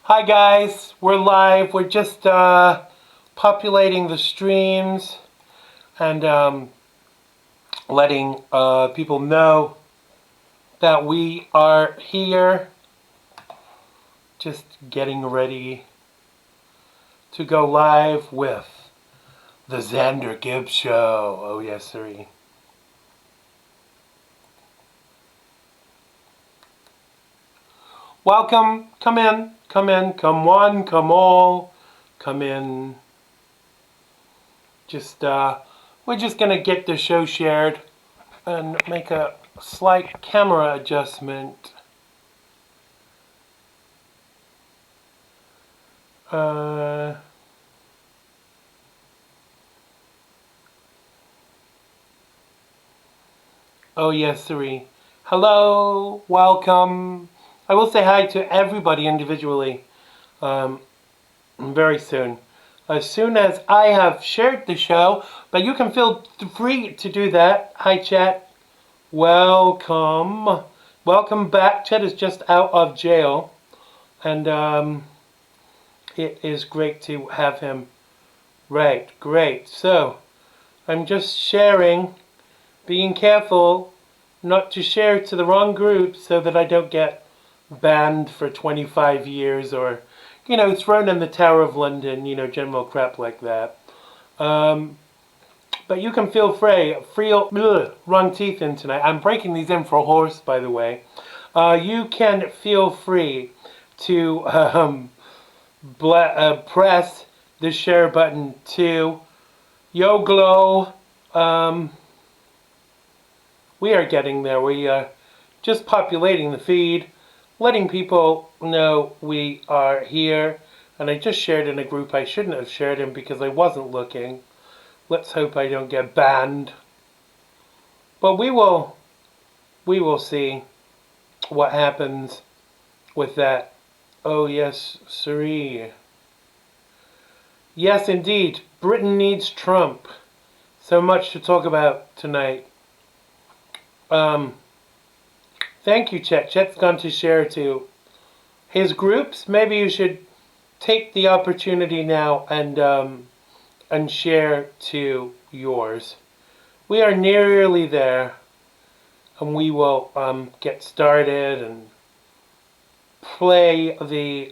Hi guys, we're live. We're just populating the streams and letting people know that we are here. Just getting ready to go live with the Xander Gibb Show. Oh yes, sir. Welcome. Come in. Come in. Come one. Come all. Come in. We're just gonna get the show shared and make a slight camera adjustment. Oh yes, sir. Hello. Welcome. I will say hi to everybody individually very soon. As soon as I have shared the show, but you can feel free to do that. Hi, chat. Welcome. Welcome back. Chet is just out of jail, and it is great to have him. Right, great. So, I'm just sharing, being careful not to share to the wrong group so that I don't get banned for 25 years or, thrown in the Tower of London, general crap like that. But you can feel free, wrong teeth in tonight. I'm breaking these in for a horse, by the way. You can feel free to press the share button too. Yo glow. We are getting there. We are just populating the feed, letting people know we are here. And I just shared in a group I shouldn't have shared in because I wasn't looking. Let's hope I don't get banned. But we will see what happens with that. Oh yes, siree. Yes, indeed. Britain needs Trump. So much to talk about tonight. Thank you, Chet. Chet's gone to share to his groups. Maybe you should take the opportunity now and share to yours. We are nearly there, and we will get started and play the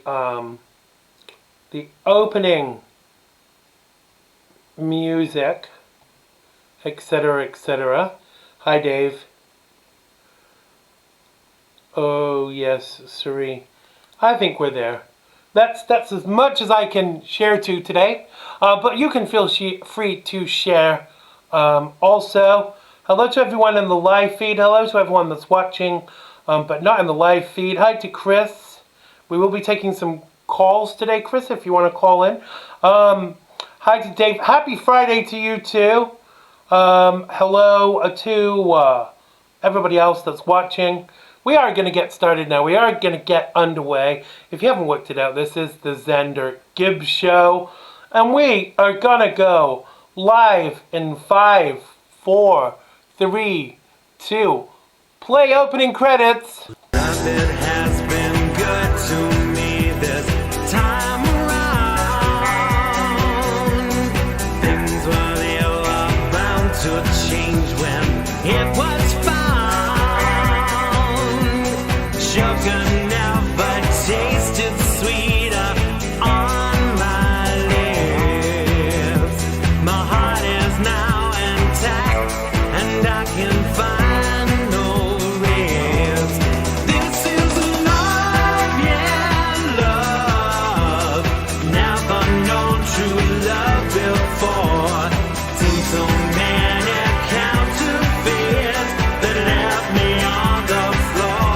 opening music, etc., etc. Hi, Dave. Oh yes, siree. I think we're there. That's as much as I can share to today. But you can feel free to share. Also, hello to everyone in the live feed. Hello to everyone that's watching, but not in the live feed. Hi to Chris. We will be taking some calls today, Chris, if you want to call in. Hi to Dave. Happy Friday to you too. Hello to everybody else that's watching. We are going to get started now. We are going to get underway. If you haven't worked it out, this is the Xander Gibb Show. And we are going to go live in 5, 4, 3, 2. Play opening credits. Nothing has been good to me this time around. Things were never bound to change when it was found. Sugar never tasted sweeter on my lips. My heart is now intact, and I can find no rest. This is love, yeah, love. Never known true love before. Seen so many counterfeits that left me on the floor.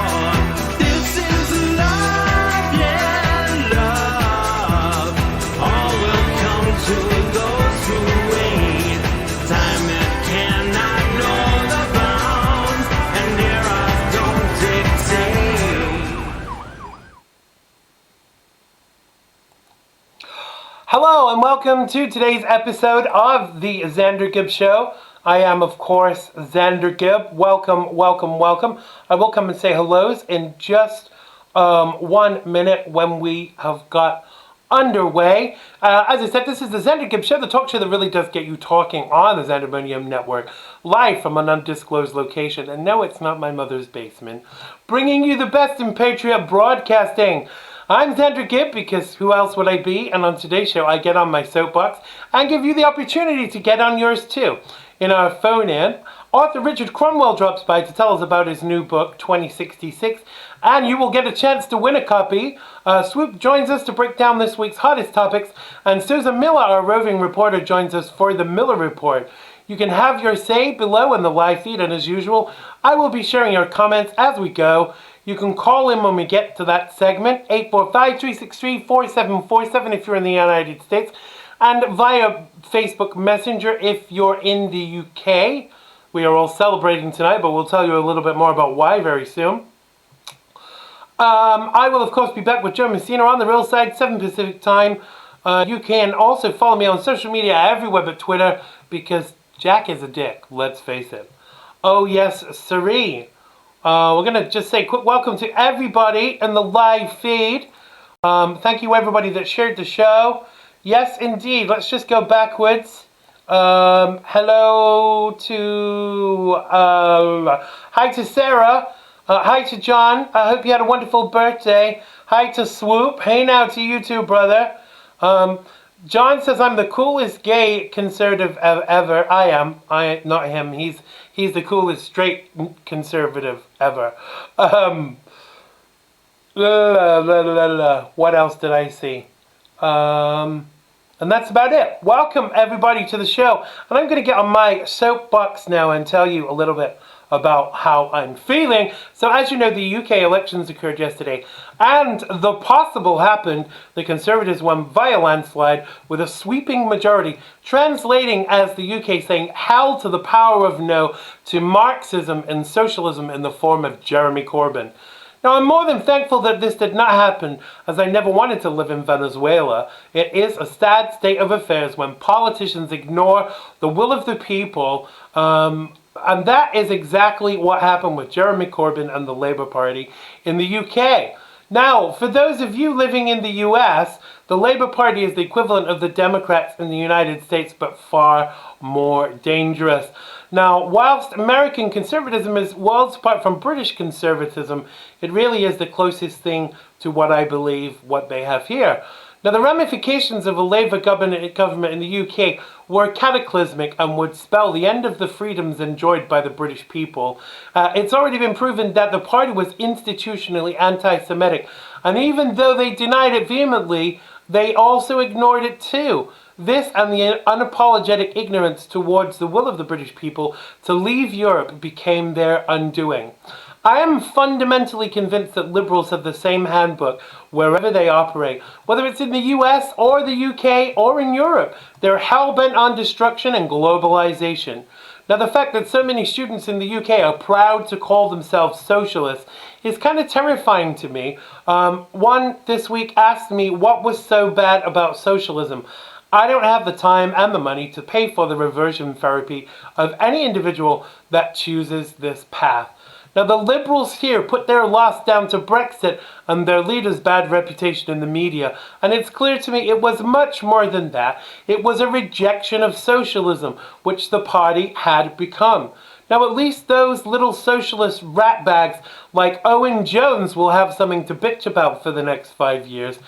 This is love, yeah, love. All will come to those who wait. Time it cannot know the bounds, and eras don't dictate. Hello and welcome to today's episode of the Xander Gibb Show. I am, of course, Xander Gibb. Welcome, welcome, welcome. I will come and say hellos in just 1 minute when we have got underway. As I said, this is the Xander Gibb Show, the talk show that really does get you talking on the Xandermonium Network, live from an undisclosed location. And no, it's not my mother's basement. Bringing you the best in Patriot broadcasting. I'm Xander Gibb, because who else would I be? And on today's show, I get on my soapbox and give you the opportunity to get on yours too. In our phone-in, author Richard Cromwell drops by to tell us about his new book, 2066, and you will get a chance to win a copy. Swoop joins us to break down this week's hottest topics, and Susan Miller, our roving reporter, joins us for the Miller Report. You can have your say below in the live feed, and as usual, I will be sharing your comments as we go. You can call in when we get to that segment, 845-363-4747 if you're in the United States, and via Facebook Messenger if you're in the UK. We are all celebrating tonight, but we'll tell you a little bit more about why very soon. I will, of course, be back with Joe Messina on the real side, 7 Pacific time. You can also follow me on social media everywhere but Twitter, because Jack is a dick, let's face it. Oh, yes, siree. We're going to just say a quick welcome to everybody in the live feed. Thank you, everybody that shared the show. Yes, indeed. Let's just go backwards. Hello to... hi to Sarah. Hi to John. I hope you had a wonderful birthday. Hi to Swoop. Hey now to you too, brother. John says I'm the coolest gay conservative ever. I am. Not him. He's the coolest straight conservative ever. What else did I see? And that's about it. Welcome everybody to the show. And I'm going to get on my soapbox now and tell you a little bit about how I'm feeling. So as you know, the UK elections occurred yesterday, and the possible happened. The Conservatives won via landslide with a sweeping majority, translating as the UK saying hell to the power of no to Marxism and socialism in the form of Jeremy Corbyn. Now, I'm more than thankful that this did not happen, as I never wanted to live in Venezuela. It is a sad state of affairs when politicians ignore the will of the people, and that is exactly what happened with Jeremy Corbyn and the Labour Party in the UK. Now, for those of you living in the US, the Labour Party is the equivalent of the Democrats in the United States, but far more dangerous. Now, whilst American conservatism is worlds apart from British conservatism, it really is the closest thing to what I believe what they have here. Now, the ramifications of a Labour government in the UK were cataclysmic and would spell the end of the freedoms enjoyed by the British people. It's already been proven that the party was institutionally anti-Semitic, and even though they denied it vehemently, they also ignored it too. This and the unapologetic ignorance towards the will of the British people to leave Europe became their undoing. I am fundamentally convinced that liberals have the same handbook wherever they operate, whether it's in the US or the UK or in Europe. They're hell-bent on destruction and globalization. Now, the fact that so many students in the UK are proud to call themselves socialists is kind of terrifying to me. One this week asked me what was so bad about socialism. I don't have the time and the money to pay for the reversion therapy of any individual that chooses this path. Now, the liberals here put their loss down to Brexit and their leader's bad reputation in the media, and it's clear to me it was much more than that. It was a rejection of socialism, which the party had become. Now, at least those little socialist ratbags like Owen Jones will have something to bitch about for the next 5 years.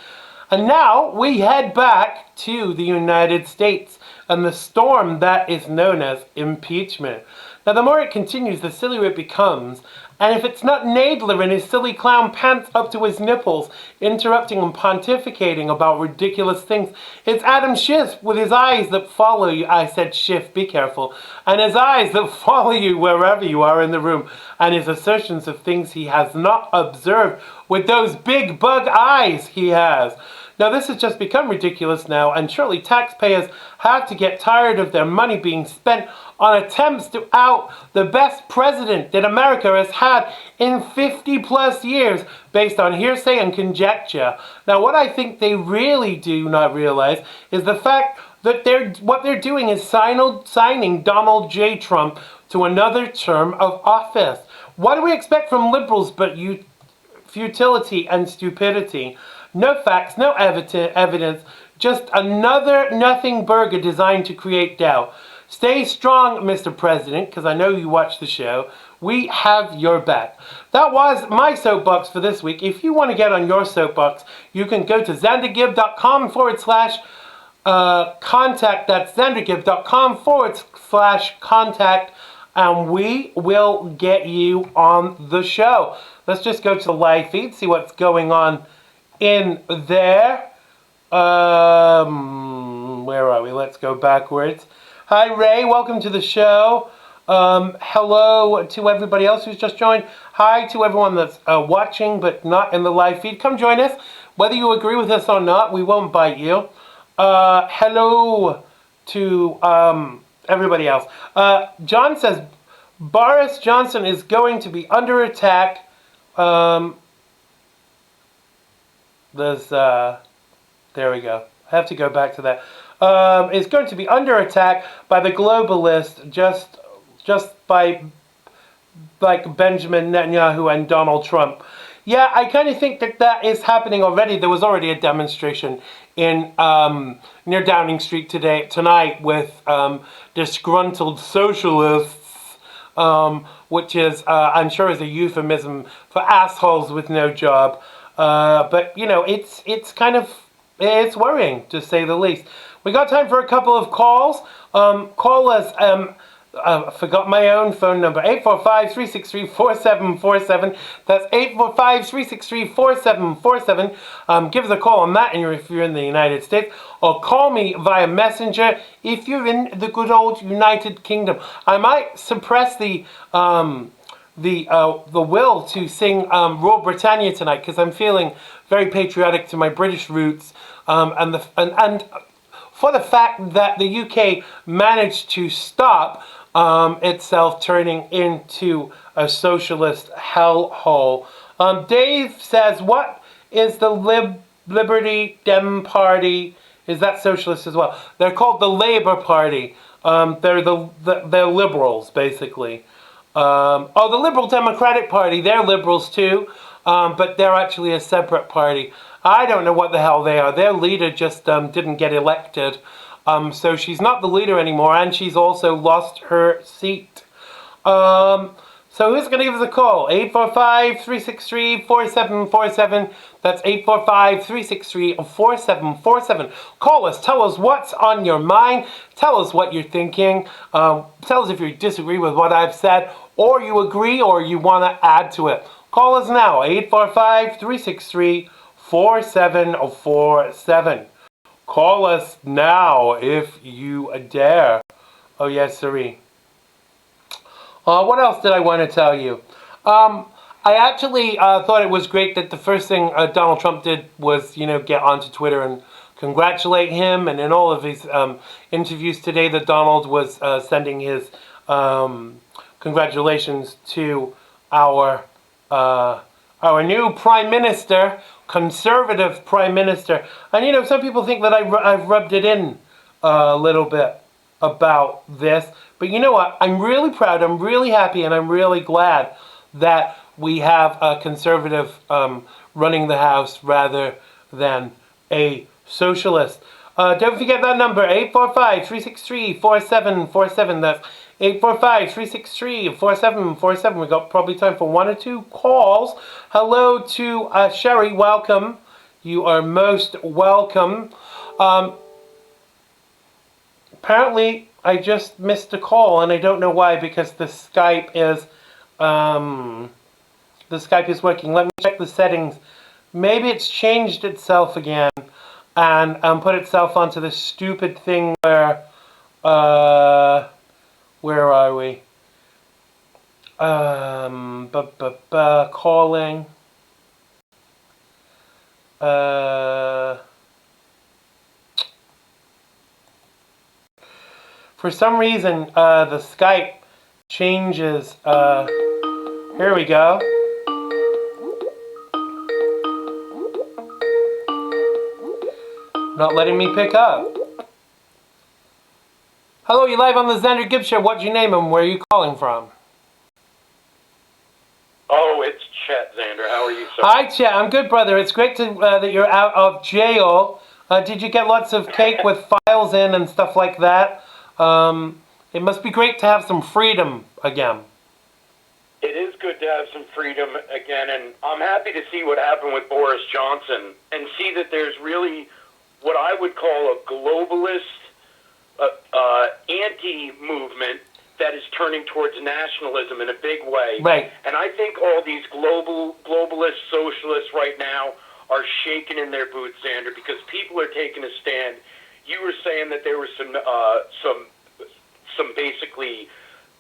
And now we head back to the United States and the storm that is known as impeachment. Now, the more it continues, the sillier it becomes. And if it's not Nadler in his silly clown pants up to his nipples, interrupting and pontificating about ridiculous things, it's Adam Schiff with his eyes that follow you. I said Schiff, be careful. And his eyes that follow you wherever you are in the room. And his assertions of things he has not observed with those big bug eyes he has. Now, this has just become ridiculous now, and surely taxpayers have to get tired of their money being spent on attempts to out the best president that America has had in 50 plus years based on hearsay and conjecture. Now, what I think they really do not realize is the fact that what they're doing is signing Donald J. Trump to another term of office. What do we expect from liberals but futility and stupidity. No facts, no evidence, just another nothing burger designed to create doubt. Stay strong, Mr. President, because I know you watch the show. We have your back. That was my soapbox for this week. If you want to get on your soapbox, you can go to xandergibb.com/contact. That's xandergibb.com/contact. And we will get you on the show. Let's just go to the live feed, see what's going on in there. Where are we? Let's go backwards. Hi, Ray. Welcome to the show. Hello to everybody else who's just joined. Hi to everyone that's watching but not in the live feed. Come join us. Whether you agree with us or not, we won't bite you. Hello to everybody else. John says Boris Johnson is going to be under attack. There we go. I have to go back to that. Is going to be under attack by the globalists, just by like Benjamin Netanyahu and Donald Trump. Yeah, I kind of think that is happening already. There was already a demonstration in near Downing Street tonight with disgruntled socialists, which is I'm sure is a euphemism for assholes with no job. But you know, it's worrying to say the least. We got time for a couple of calls. Call us. I forgot my own phone number, 845-363-4747. That's 845-363-4747. Give us a call on that if you're in the United States, or call me via Messenger if you're in the good old United Kingdom. I might suppress the will to sing Rule Britannia tonight because I'm feeling very patriotic to my British roots, and for the fact that the UK managed to stop itself turning into a socialist hellhole. Dave says, what is the Liberty Dem Party? Is that socialist as well? They're called the Labour Party. They're liberals, basically. The Liberal Democratic Party, they're liberals too, but they're actually a separate party. I don't know what the hell they are. Their leader just didn't get elected. So she's not the leader anymore, and she's also lost her seat. So who's going to give us a call? 845-363-4747. That's 845-363-4747. Call us. Tell us what's on your mind. Tell us what you're thinking. Tell us if you disagree with what I've said, or you agree, or you want to add to it. Call us now, 845-363-4747. Call us now if you dare. Oh, yes, sirree. What else did I want to tell you? I actually thought it was great that the first thing Donald Trump did was, get onto Twitter and congratulate him. And in all of his interviews today, that Donald was sending his congratulations to our new Prime Minister, conservative Prime Minister. And some people think that I've rubbed it in a little bit about this, but you know what? I'm really proud, I'm really happy, and I'm really glad that we have a conservative running the House rather than a socialist. Don't forget that number, 845-363-4747. That's 845-363-4747. We got probably time for one or two calls. Hello to Sherry. Welcome. You are most welcome. Apparently, I just missed a call, and I don't know why, because the Skype is working. Let me check the settings. Maybe it's changed itself again and put itself onto this stupid thing where are we? Calling. For some reason, the Skype changes. Here we go. Not letting me pick up. Hello, you live on the Xander Gibb Show. What's your name and where are you calling from? Oh, it's Chet, Xander. How are you you, sir? Hi, Chet. I'm good, brother. It's great to that you're out of jail. Did you get lots of cake with files in and stuff like that? It must be great to have some freedom again. It is good to have some freedom again, and I'm happy to see what happened with Boris Johnson and see that there's really what I would call a globalist anti-movement that is turning towards nationalism in a big way. Right. And I think all these globalist socialists right now are shaking in their boots, Xander, because people are taking a stand. You were saying that there were some basically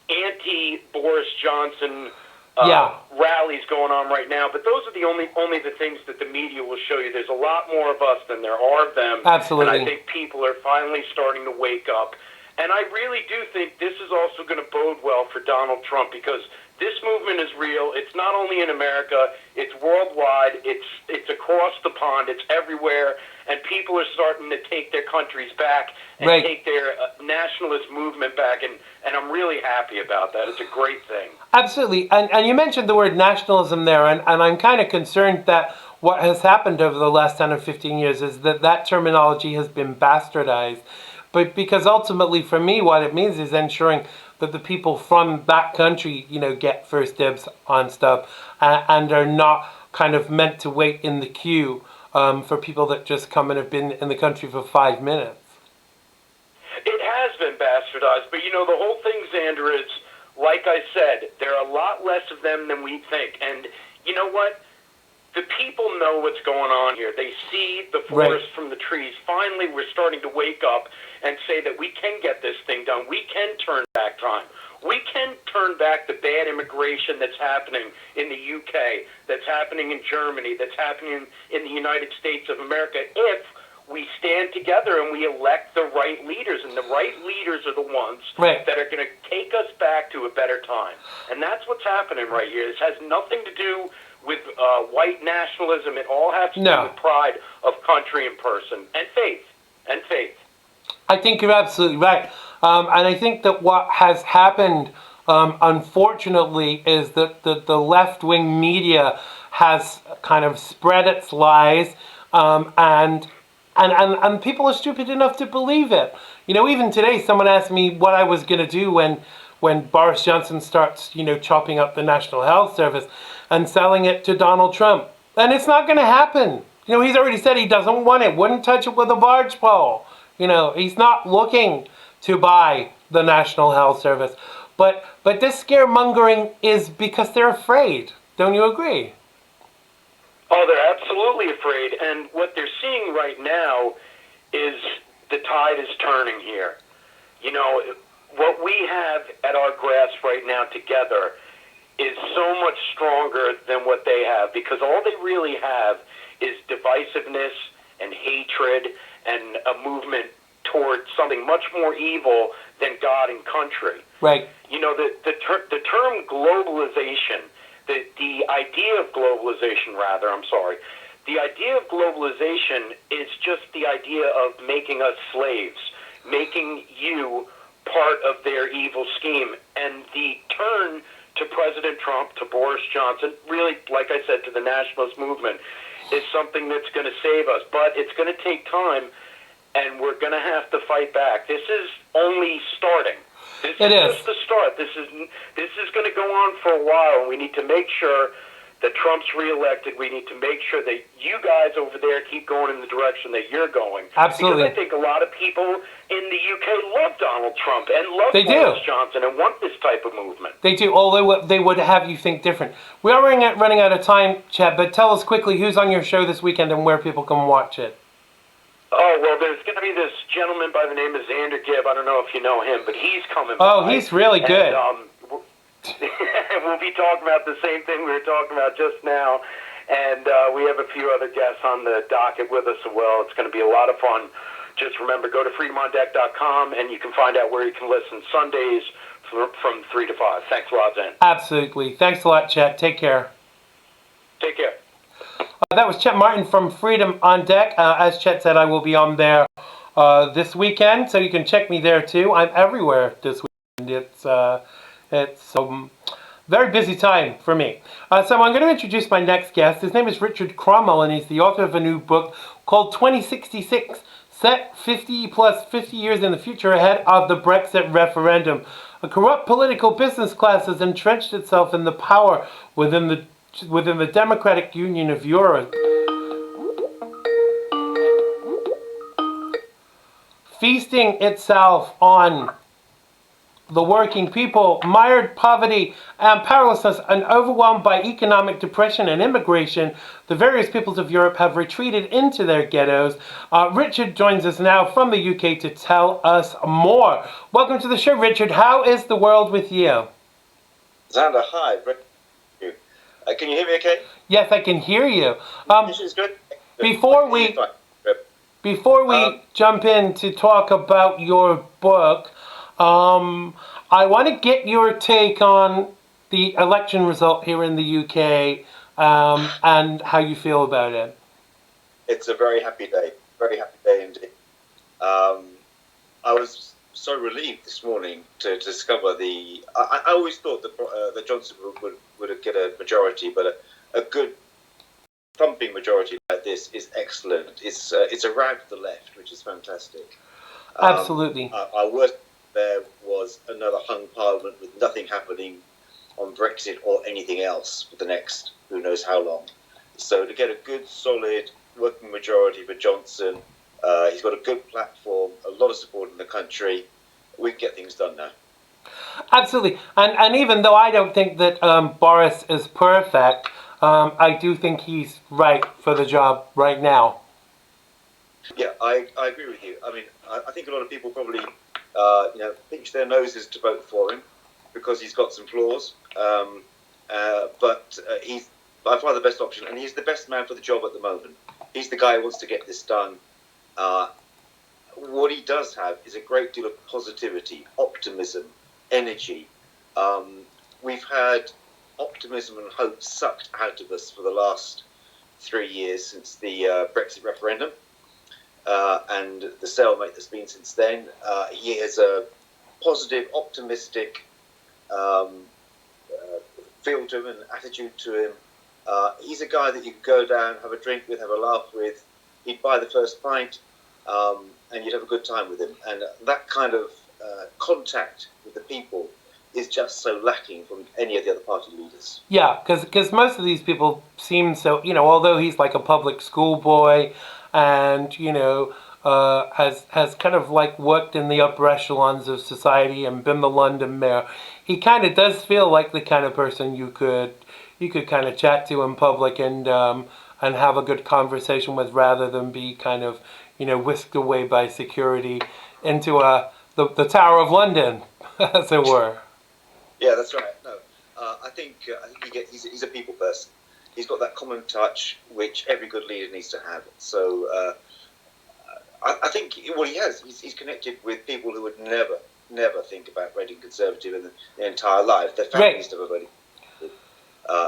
anti-Boris Johnson rallies going on right now, but those are the only the things that the media will show you. There's a lot more of us than there are of them. Absolutely. And I think people are finally starting to wake up. And I really do think this is also going to bode well for Donald Trump, because this movement is real. It's not only in America, it's worldwide, it's across the pond, it's everywhere, and people are starting to take their countries back and take their nationalist movement back, and I'm really happy about that. It's a great thing. Absolutely. And you mentioned the word nationalism there, and I'm kind of concerned that what has happened over the last 10 or 15 years is that terminology has been bastardized. But because ultimately, for me, what it means is ensuring that the people from that country, get first dibs on stuff and are not kind of meant to wait in the queue for people that just come and have been in the country for 5 minutes. It has been bastardized, but the whole thing, Xander, is, like I said, there are a lot less of them than we think. And you know what? The people know what's going on here. They see the forest from the trees. Finally, we're starting to wake up and say that we can get this thing done. We can turn back time. We can turn back the bad immigration that's happening in the UK, that's happening in Germany, that's happening in the United States of America, if we stand together and we elect the right leaders. And the right leaders are the ones that are going to take us back to a better time. And that's what's happening right here. This has nothing to do with white nationalism. It all has to do with pride of country and person and faith. I think you're absolutely right. And I think that what has happened, unfortunately, is that the left-wing media has kind of spread its lies, and people are stupid enough to believe it. Even today, someone asked me what I was going to do when Boris Johnson starts, chopping up the National Health Service and selling it to Donald Trump. And it's not going to happen. He's already said he doesn't want it, wouldn't touch it with a barge pole. He's not looking to buy the National Health Service. But this scaremongering is because they're afraid. Don't you agree? Oh, they're absolutely afraid. And what they're seeing right now is the tide is turning here. What we have at our grasp right now together is so much stronger than what they have, because all they really have is divisiveness and hatred and a movement towards something much more evil than God and country. Right. The term globalization, the idea of globalization, the idea of globalization is just the idea of making us slaves, making you part of their evil scheme. And the turn to President Trump, to Boris Johnson, really, like I said, to the nationalist movement, is something that's going to save us. But it's going to take time, and we're going to have to fight back. This is only starting. This is just the start. This is going to go on for a while, and we need to make sure that Trump's reelected. We need to make sure that you guys over there keep going in the direction that you're going. Absolutely. Because I think a lot of people in the UK love Donald Trump and love Boris Johnson and want this type of movement. They do, although they would have you think different. We are running out of time, Chad, but tell us quickly who's on your show this weekend and where people can watch it. Oh, well, there's going to be this gentleman by the name of Xander Gibb. I don't know if you know him, but he's coming by. Oh, he's really good. And we'll be talking about the same thing we were talking about just now. And we have a few other guests on the docket with us as well. It's going to be a lot of fun. Just remember, go to freedomondeck.com, and you can find out where you can listen Sundays from 3 to 5. Thanks a lot, Zen. Absolutely. Thanks a lot, Chet. Take care. Take care. That was Chet Martin from Freedom on Deck. As Chet said, I will be on there this weekend, so you can check me there too. I'm everywhere this weekend. It's very busy time for me. So I'm going to introduce my next guest. His name is Richard Cromwell, and he's the author of a new book called 2066, set 50 years in the future ahead of the Brexit referendum. A corrupt political business class has entrenched itself in the power within the Democratic Union of Europe, feasting itself on the working people, mired poverty and powerlessness, and overwhelmed by economic depression and immigration. The various peoples of Europe have retreated into their ghettos. Richard joins us now from the UK to tell us more. Welcome to the show, Richard. How is the world with you? Xander, hi. Can you hear me okay? Yes, I can hear you. This is good. Before we jump in to talk about your book, I want to get your take on the election result here in the UK, and how you feel about it. It's a very happy day indeed. I was so relieved this morning to discover I always thought that Johnson would get a majority, but a good thumping majority like this is excellent. It's a rag to the left, which is fantastic. Absolutely. Our worst there was another hung parliament with nothing happening on Brexit or anything else for the next who knows how long. So to get a good, solid working majority for Johnson, he's got a good platform, a lot of support in the country. We can get things done now. Absolutely. And even though I don't think that Boris is perfect, I do think he's right for the job right now. Yeah, I agree with you. I mean, I think a lot of people probably pinch their noses to vote for him because he's got some flaws, but he's by far the best option, and he's the best man for the job at the moment. He's the guy who wants to get this done. What he does have is a great deal of positivity, optimism, energy. We've had optimism and hope sucked out of us for the last 3 years since the Brexit referendum. And the stalemate that's been since then. He has a positive, optimistic feel to him and attitude to him. He's a guy that you could go down, have a drink with, have a laugh with. He'd buy the first pint, and you'd have a good time with him. And that kind of contact with the people is just so lacking from any of the other party leaders. Yeah, because most of these people seem so, although he's like a public school boy, and has kind of like worked in the upper echelons of society and been the London mayor, he kind of does feel like the kind of person you could kind of chat to in public and have a good conversation with, rather than be kind of whisked away by security into the Tower of London, as it were. Yeah, that's right. No, I think he's a people person. He's got that common touch which every good leader needs to have. So I think what he has, he's connected with people who would never think about voting Conservative in their entire life. Their families never voted.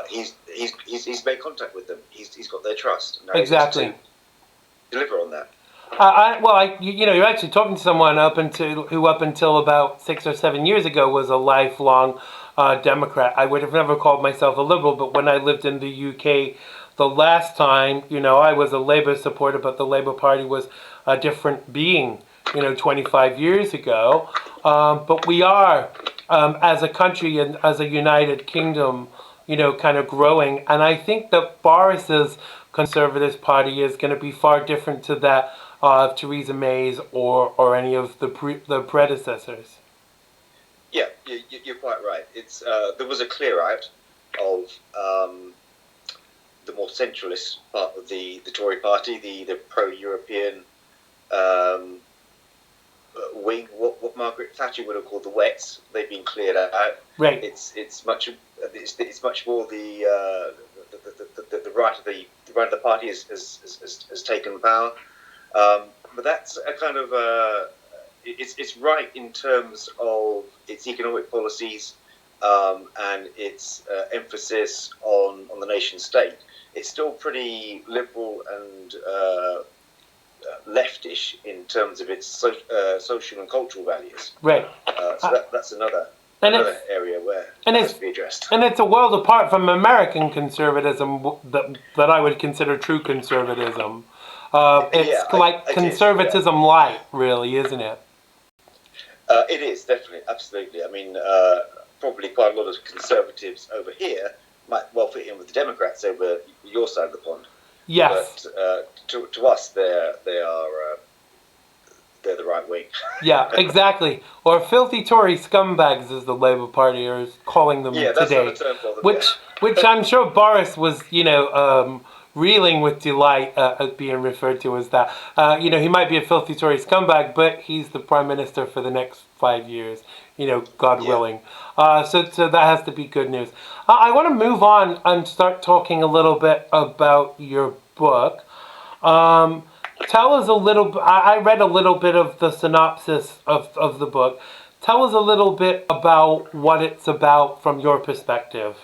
He's made contact with them. He's got their trust. Now exactly. He has to deliver on that. You're actually talking to someone who up until about 6 or 7 years ago was a lifelong Democrat. I would have never called myself a liberal, but when I lived in the UK the last time, I was a Labour supporter, but the Labour Party was a different being, 25 years ago. But we are, as a country and as a United Kingdom, kind of growing. And I think that Boris's Conservative Party is going to be far different to that of Theresa May's or any of the predecessors. Yeah, you're quite right. It's there was a clear out of the more centralist part of the Tory party, the pro-European wing, what Margaret Thatcher would have called the wets. They've been cleared out. Right. It's much more the right of the party has taken power. But that's a kind of it's right in terms of its economic policies and its emphasis on the nation state. It's still pretty liberal and leftish in terms of its social and cultural values. Right. So that's another. And another it's area where and it has it's to be addressed. and it's a world apart from American conservatism that I would consider true conservatism. It's Yeah, like it is. Yeah. conservatism light, really, isn't it? It is, definitely, absolutely. I mean, probably quite a lot of conservatives over here might well fit in with the Democrats over your side of the pond. Yes. But to us, they're the right wing. Yeah, exactly. Or filthy Tory scumbags, as the Labour Party is calling them Yeah, that's today. not a term for them. Which I'm sure Boris was, reeling with delight at being referred to as that. He might be a filthy Tory scumbag, but he's the Prime Minister for the next 5 years, God Yeah. willing. So that has to be good news. I want to move on and start talking a little bit about your book. Tell us a little. I read a little bit of the synopsis of the book. Tell us a little bit about what it's about from your perspective.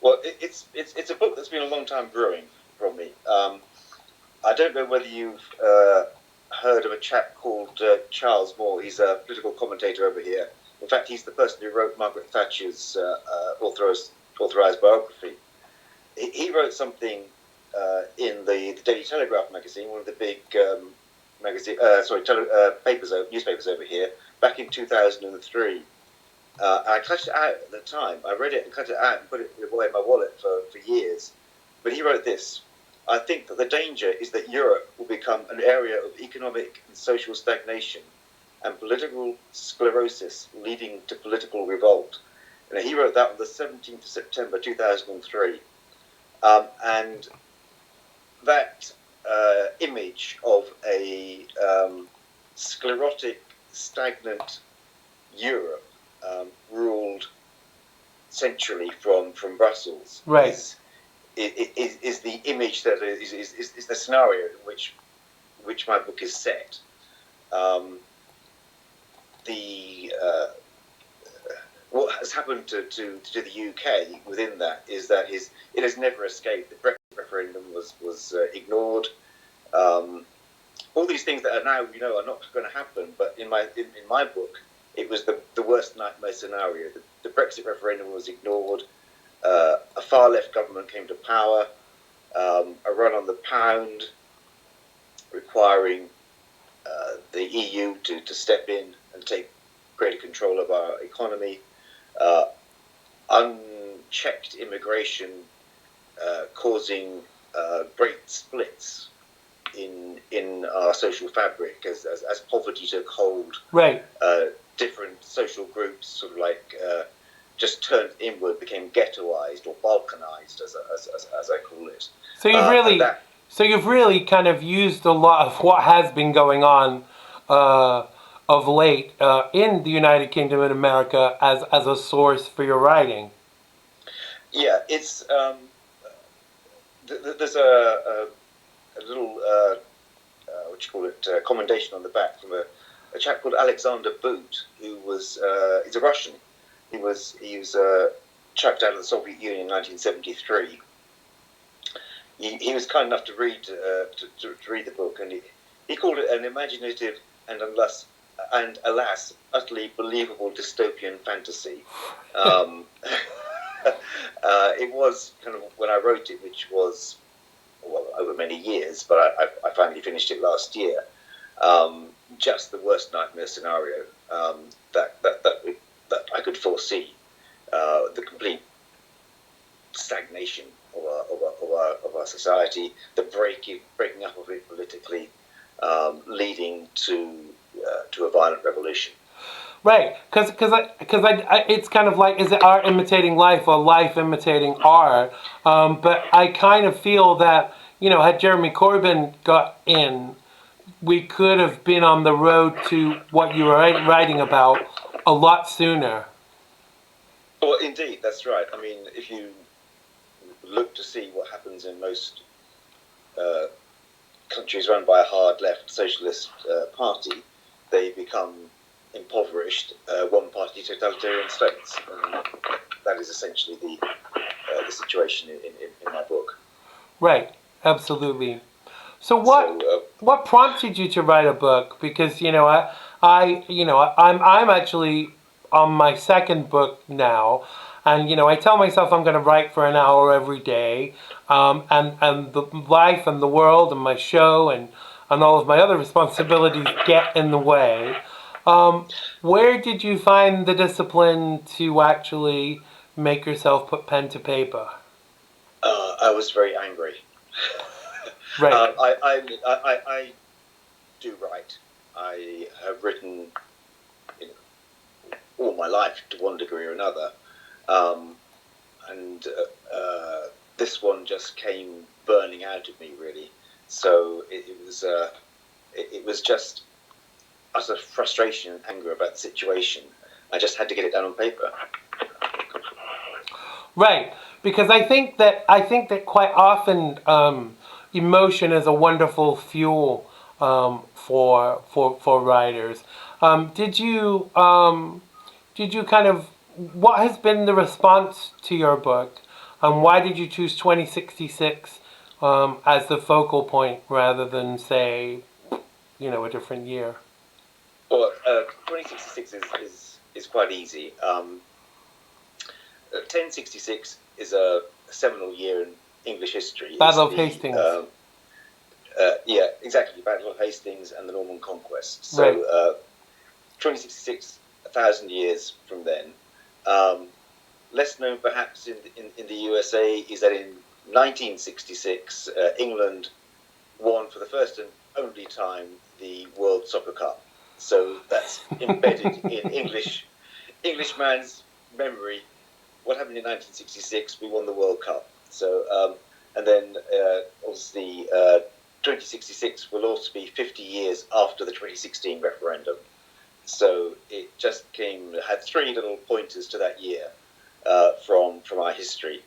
Well, it's a book that's been a long time brewing from me. I don't know whether you've heard of a chap called Charles Moore. He's a political commentator over here. In fact, he's the person who wrote Margaret Thatcher's authorised biography. He wrote something in the Daily Telegraph magazine, one of the big newspapers over here, back in 2003. I cut it out at the time. I read it and cut it out and put it away in my wallet for years. But he wrote this: I think that the danger is that Europe will become an area of economic and social stagnation and political sclerosis leading to political revolt. And he wrote that on the 17th of September 2003. And that image of a sclerotic, stagnant Europe ruled centrally from Brussels, Right. is the image that is the scenario in which my book is set. What has happened to the UK within that is that it has never escaped. The Brexit referendum was ignored. All these things that are now are not going to happen, but in my book, it was the worst nightmare scenario. The Brexit referendum was ignored. A far left government came to power. A run on the pound, requiring the EU to step in and take greater control of our economy. Unchecked immigration causing great splits in our social fabric as poverty took hold. Right. Different social groups sort of like just turned inward, became ghettoized or balkanized, as I call it. So you've really kind of used a lot of what has been going on of late in the United Kingdom and America as a source for your writing. Yeah, it's there's a little what you call it commendation on the back from a chap called Alexander Boot, who was he's a Russian. He was chucked out of the Soviet Union in 1973. He was kind enough to read the book, and he called it an imaginative and alas, utterly believable dystopian fantasy. It was kind of, when I wrote it, which was over many years, but I finally finished it last year. Just the worst nightmare scenario that I could foresee. The complete stagnation of our society, the breaking up of it politically, leading to a violent revolution. Right, because it's kind of like, is it art imitating life or life imitating art? But I kind of feel that, had Jeremy Corbyn got in, we could have been on the road to what you were writing about a lot sooner. Well, indeed, that's right. I mean, if you look to see what happens in most countries run by a hard left socialist party, they become impoverished one-party totalitarian states. And that is essentially the situation in my book. Right, absolutely. So what prompted you to write a book? Because I'm actually on my second book now, and I tell myself I'm going to write for an hour every day, and the life and the world and my show and all of my other responsibilities get in the way. Where did you find the discipline to actually make yourself put pen to paper? I was very angry. Right. I do write. I have written, all my life to one degree or another, um, and this one just came burning out of me, really. So it was just utter frustration and anger about the situation. I just had to get it down on paper. Right, because I think that quite often emotion is a wonderful fuel for writers. Did you kind of what has been the response to your book? Why did you choose 2066 as the focal point rather than say a different year? Well, 2066 is quite easy. 1066 is a seminal year in English history. Battle of Hastings. Yeah, exactly. Battle of Hastings and the Norman Conquest. So, Right. 2066, 1,000 years from then. Less known, perhaps, in the USA is that in 1966, England won for the first and only time the World Soccer Cup. So that's embedded in Englishman's memory. What happened in 1966? We won the World Cup. So, and then obviously 2066 will also be 50 years after the 2016 referendum. So it just had three little pointers to that year from our history.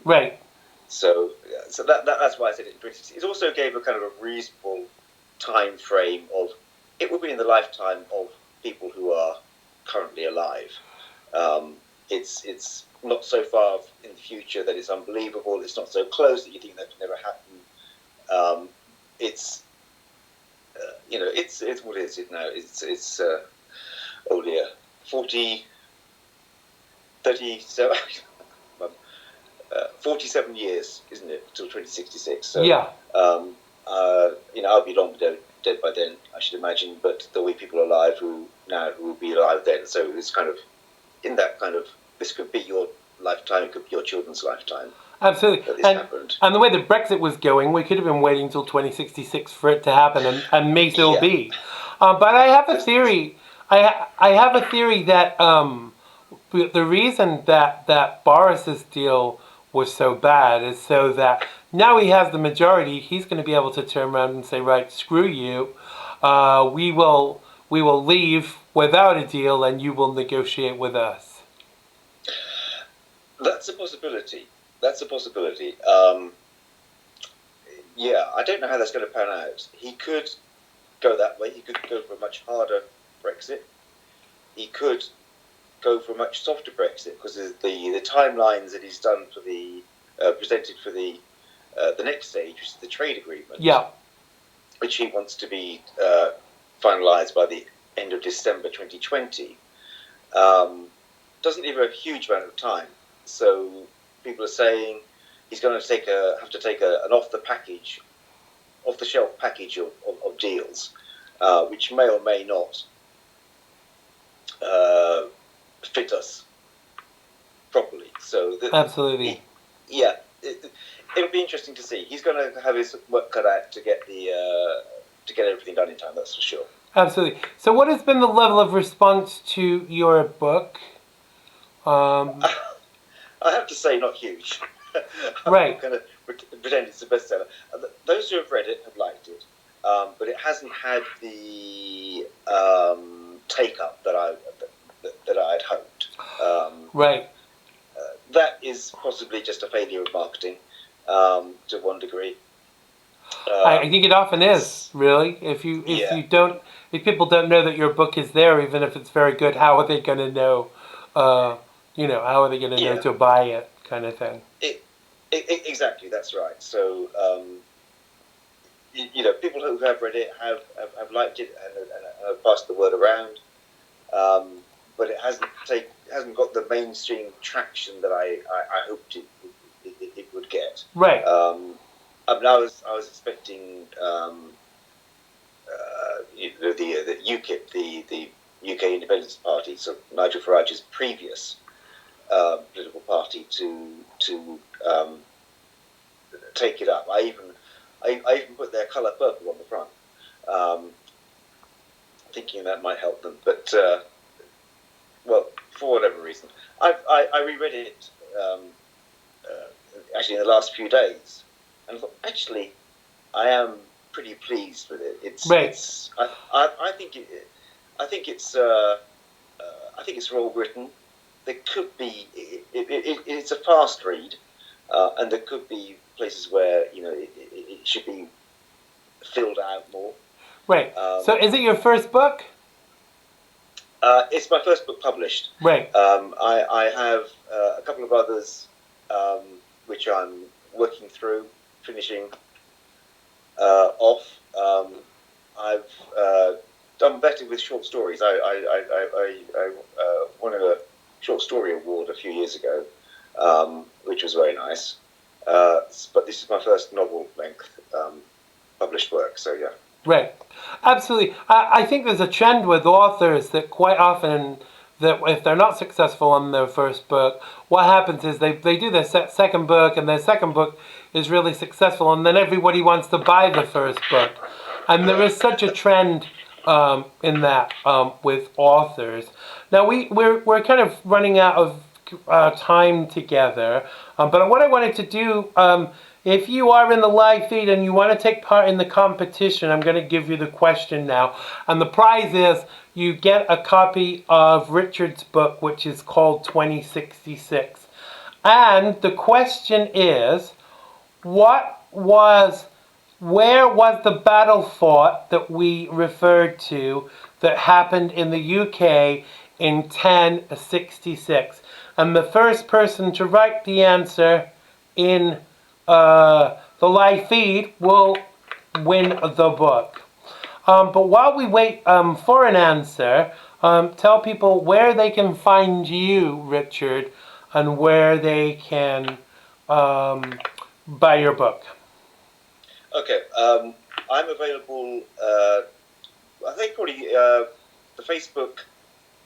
Right. So that's why I said it in 2066. It also gave a kind of a reasonable time frame of it will be in the lifetime of people who are currently alive. It's not so far in the future that it's unbelievable. It's not so close that you think that could never happen. It's what is it now? It's oh dear, 40, 30, so 47 years, isn't it, till 2066? So, Yeah. I'll be long dead by then, I should imagine. But there'll be people alive who will be alive then. So it's kind of in that kind of this could be your lifetime, it could be your children's lifetime. Absolutely. That this happened. And the way that Brexit was going, we could have been waiting until 2066 for it to happen, and may still be. But I have a theory. I have a theory that the reason that Boris's deal was so bad is so that now he has the majority, he's going to be able to turn around and say, right, screw you. We will leave without a deal, and you will negotiate with us. That's a possibility. Yeah, I don't know how that's going to pan out. He could go that way. He could go for a much harder Brexit. He could go for a much softer Brexit because the timelines that he's done for the presented for the next stage, which is the trade agreement. Yeah. Which he wants to be finalised by the end of December 2020. Doesn't leave a huge amount of time. So people are saying he's going to have to take an off the shelf package of deals, which may or may not fit us properly. So absolutely, it'll be interesting to see. He's going to have his work cut out to get everything done in time. That's for sure. Absolutely. So, what has been the level of response to your book? I have to say, not huge. Right. I'm going to pretend it's a bestseller. Those who have read it have liked it, but it hasn't had the take up that I'd hoped. Right. That is possibly just a failure of marketing to one degree. I think it often is, really. If people don't know that your book is there, even if it's very good, how are they going to know? How are they going to know to buy it, kind of thing. Exactly, that's right. So, people who have read it have liked it and have passed the word around. but it hasn't got the mainstream traction that I hoped it would get. Right. I mean, I was expecting the UKIP, the UK Independence Party, so Nigel Farage's previous political party, to take it up. I even put their colour purple on the front, thinking that might help them. But well, for whatever reason, I reread it actually in the last few days, and I thought, actually, I am pretty pleased with it. I think it's well written. There could be it's a fast read, and there could be places where it should be filled out more. Right. So is it your first book? It's my first book published. Right. I have a couple of others which I'm working through, finishing off. I've done better with short stories. I won a short story award a few years ago, which was very nice. But this is my first novel-length published work, so yeah. Right. Absolutely. I think there's a trend with authors that quite often, that if they're not successful on their first book, what happens is they do their second book, and their second book is really successful, and then everybody wants to buy the first book. And there is such a trend in that with authors. Now we're kind of running out of time together, but what I wanted to do, if you are in the live feed and you want to take part in the competition, I'm going to give you the question now. And the prize is you get a copy of Richard's book, which is called 2066. And the question is, where was the battle fought that we referred to that happened in the UK in 1066? And the first person to write the answer in the live feed will win the book. But while we wait for an answer, tell people where they can find you, Richard, and where they can buy your book. Okay, I'm available. I think probably the Facebook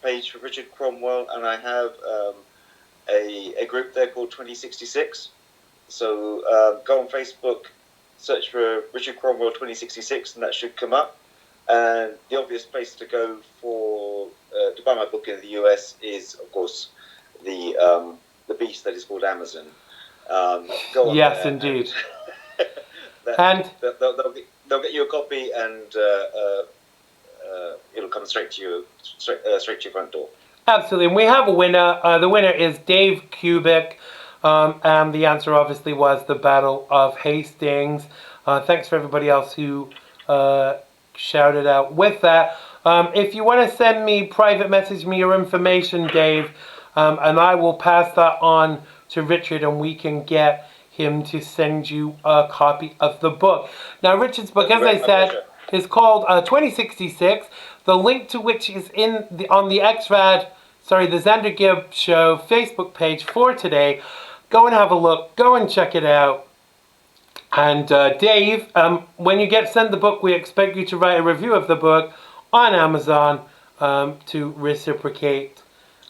page for Richard Cromwell, and I have a group there called 2066. So go on Facebook, search for Richard Cromwell 2066, and that should come up. And the obvious place to go to buy my book in the US is, of course, the beast that is called Amazon. Go on yes, there indeed. and they'll get you a copy, and it'll come straight to your front door. Absolutely, and we have a winner. The winner is Dave Kubik. And the answer obviously was the Battle of Hastings. Thanks for everybody else who shouted out with that. If you want to send me, private message me your information, Dave, and I will pass that on to Richard, and we can get him to send you a copy of the book. Now, Richard's book, as I said, is called 2066. The link to which is on the the Xander Gibb Show Facebook page for today. Go and have a look. Go and check it out. And Dave, when you get sent the book, we expect you to write a review of the book on Amazon to reciprocate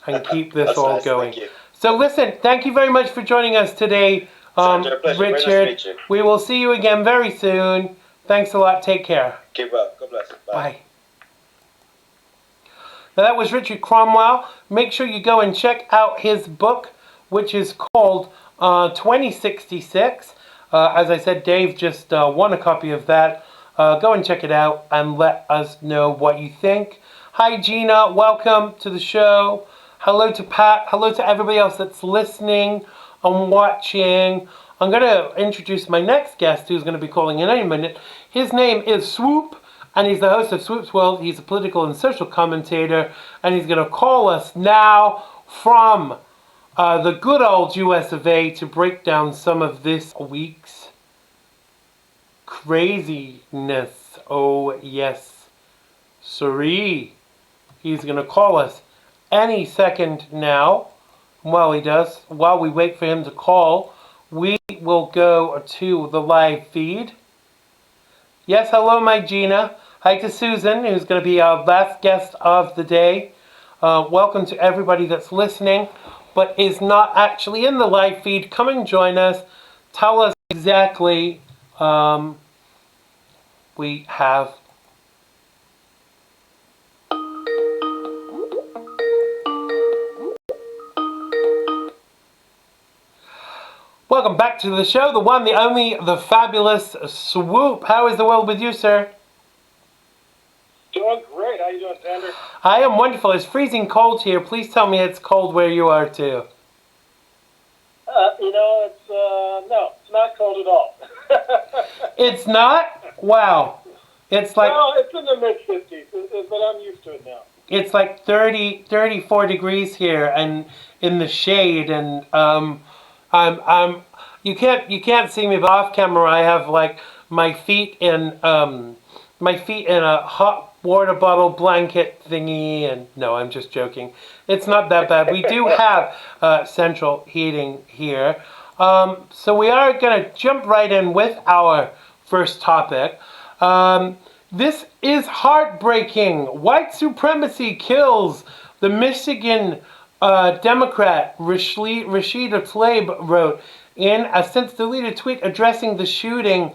and keep this all nice. going. Thank you. So listen, thank you very much for joining us today, Richard. Richard. Very nice to meet you. We will see you again very soon. Thanks a lot. Take care. Keep well. God bless. Bye. Bye. Now that was Richard Cromwell. Make sure you go and check out his book, which is called 2066. As I said, Dave just won a copy of that. Go and check it out and let us know what you think. Hi, Gina. Welcome to the show. Hello to Pat. Hello to everybody else that's listening and watching. I'm going to introduce my next guest, who's going to be calling in any minute. His name is Swoop, and he's the host of Swoop's World. He's a political and social commentator, and he's going to call us now from the good old US of A to break down some of this week's craziness. Oh, yes, siree. He's going to call us any second now. While he does, while we wait for him to call, we will go to the live feed. Yes, hello, my Gina. Hi to Susan, who's going to be our last guest of the day. Welcome to everybody that's listening, but is not actually in the live feed. Come and join us. Tell us exactly we have. Welcome back to the show, the one, the only, the fabulous Swoop. How is the world with you, sir? Doing great. How you doing, Xander? I am wonderful. It's freezing cold here. Please tell me it's cold where you are, too. No, it's not cold at all. It's not? Wow. It's like... No, it's in the mid-50s, but I'm used to it now. It's like 34 degrees here and in the shade, and you can't see me, but off camera I have like my feet in a hot water bottle blanket thingy, and no, I'm just joking. It's not that bad. We do have central heating here, so we are gonna jump right in with our first topic. This is heartbreaking. White supremacy kills. The Michigan Democrat Rashida Tlaib wrote in a since deleted tweet addressing the shooting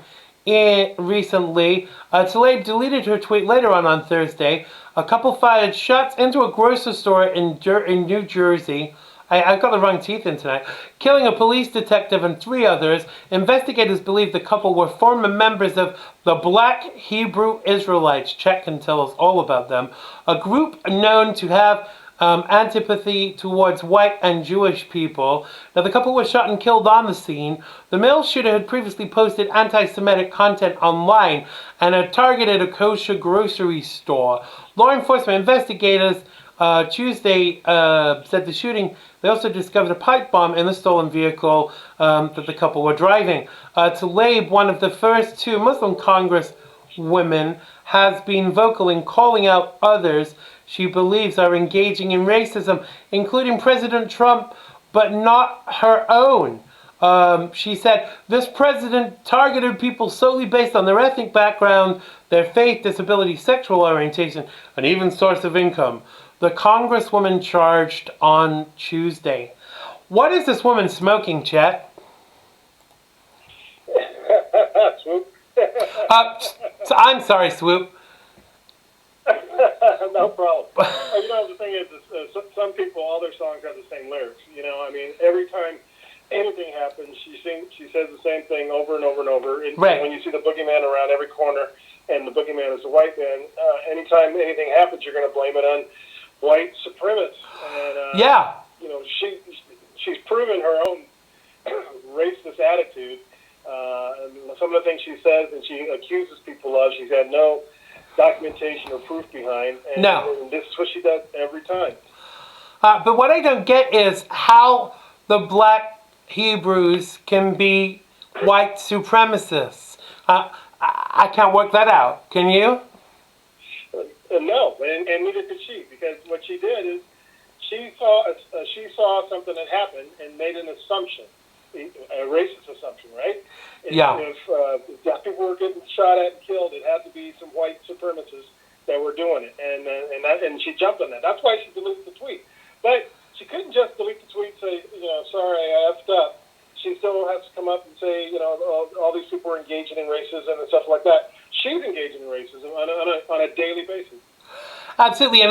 recently. Tlaib deleted her tweet later on Thursday. A couple fired shots into a grocery store in New Jersey. I got the wrong teeth in tonight. Killing a police detective and 3 others. Investigators believe the couple were former members of the Black Hebrew Israelites. Chet can tell us all about them. A group known to have antipathy towards white and Jewish people. Now, the couple was shot and killed on the scene. The male shooter had previously posted anti-Semitic content online and had targeted a kosher grocery store. Law enforcement investigators Tuesday said the shooting. They also discovered a pipe bomb in the stolen vehicle that the couple were driving. Tlaib, one of the first 2 Muslim Congress women, has been vocal in calling out others she believes are engaging in racism, including President Trump, but not her own. She said, this president targeted people solely based on their ethnic background, their faith, disability, sexual orientation, and even source of income. The congresswoman charged on Tuesday. What is this woman smoking, Chet? Swoop. I'm sorry, Swoop. No problem. The thing is, some people, all their songs have the same lyrics. Every time anything happens, she says the same thing over and over and over. Right. When you see the boogeyman around every corner, and the boogeyman is a white man, anytime anything happens, you're going to blame it on white supremacists. And, yeah. She's proven her own racist attitude. And some of the things she says and she accuses people of, she's had no documentation or proof behind. And, and this is what she does every time. But what I don't get is how the Black Hebrews can be white supremacists. I can't work that out. Can you? No, and neither could she, because what she did is she saw something that happened and made an assumption, a racist assumption, right? If black people were getting shot at and killed, it had to be some white supremacists that were doing it, and she jumped on that. That's why she deleted the tweet. But she couldn't just delete the tweet and say, sorry, I effed up. She still has to come up and say, all these people are engaging in racism and stuff like that. She's engaging in racism on a daily basis. Absolutely,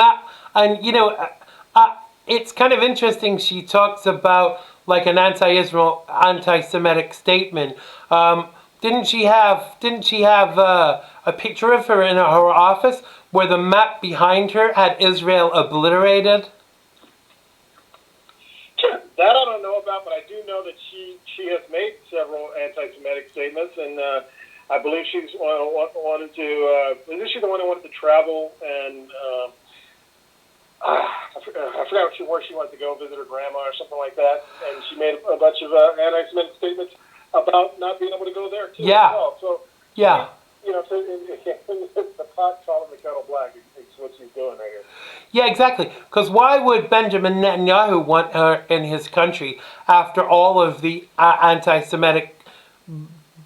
it's kind of interesting. She talks about like an anti-Israel, anti-Semitic statement. Didn't she have a picture of her in her office where the map behind her had Israel obliterated? That I don't know about, but I do know that she has made several anti-Semitic statements, and I believe she's wanted to. Isn't she the one who wanted to travel and? I forgot where she wanted to go visit her grandma or something like that, and she made a bunch of anti-Semitic statements about not being able to go there too. Yeah. As well. So yeah. the pot calling the kettle black. It's what she's doing right here. Yeah, exactly. Because why would Benjamin Netanyahu want her in his country after all of the anti-Semitic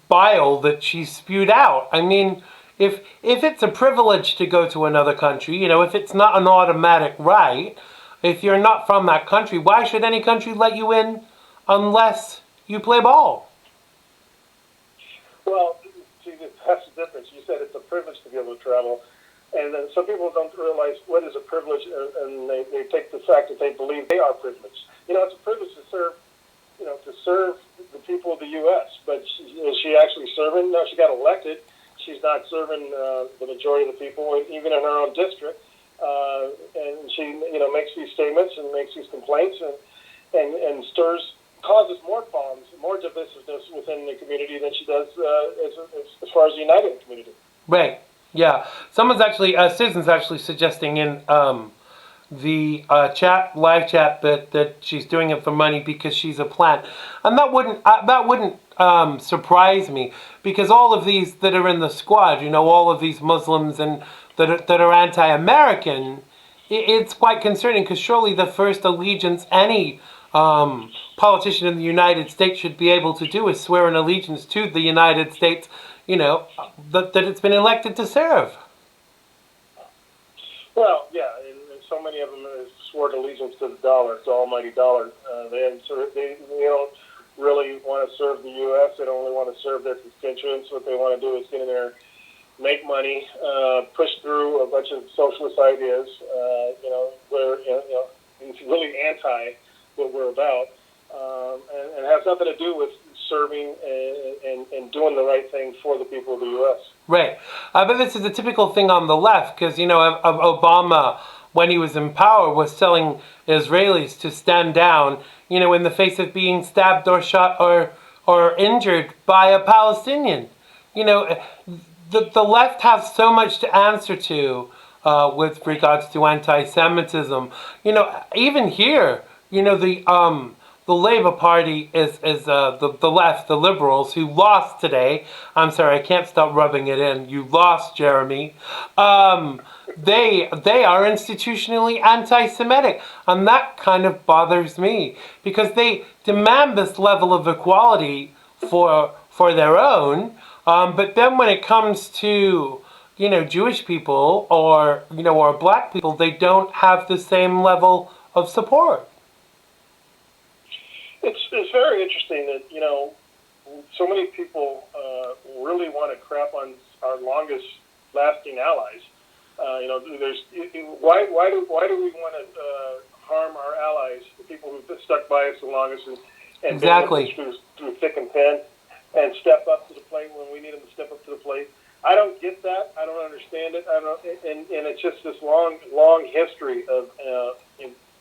bile that she spewed out? I mean, if it's a privilege to go to another country, if it's not an automatic right, if you're not from that country, why should any country let you in unless you play ball? Well, see, that's the difference. You said it's a privilege to be able to travel, and then some people don't realize what is a privilege, and they take the fact that they believe they are privileged. It's a privilege to serve, to serve the people of the U.S., but is she actually serving? No, she got elected. She's not serving the majority of the people, even in her own district. And she, makes these statements and makes these complaints and causes more problems, more divisiveness within the community than she does as far as the united community. Right. Yeah. Susan's actually suggesting in the live chat that she's doing it for money because she's a plant, and that wouldn't surprise me, because all of these that are in the squad, all of these Muslims and that are anti-American, it's quite concerning, because surely the first allegiance any politician in the United States should be able to do is swear an allegiance to the United States, that it's been elected to serve. Well, yeah, and so many of them have sworn allegiance to the dollar, the almighty dollar. They don't really want to serve the U.S. They don't really want to serve their constituents. What they want to do is get in there, make money, push through a bunch of socialist ideas. Where it's really anti what we're about, and has nothing to do with serving and doing the right thing for the people of the U.S. Right. But this is a typical thing on the left, because, Obama, when he was in power, was telling Israelis to stand down, in the face of being stabbed or shot or injured by a Palestinian. The left has so much to answer to with regards to anti-Semitism. Even here, the Labour Party is the left, the Liberals, who lost today. I'm sorry, I can't stop rubbing it in. You lost, Jeremy. They are institutionally anti-Semitic, and that kind of bothers me, because they demand this level of equality for their own, but then when it comes to Jewish people or black people, they don't have the same level of support. It's very interesting that so many people really want to crap on our longest lasting allies. Why do we want to harm our allies, the people who've stuck by us the longest and Exactly. been with us through thick and thin, and step up to the plate when we need them to step up to the plate? I don't get that. I don't understand it. And it's just this long history of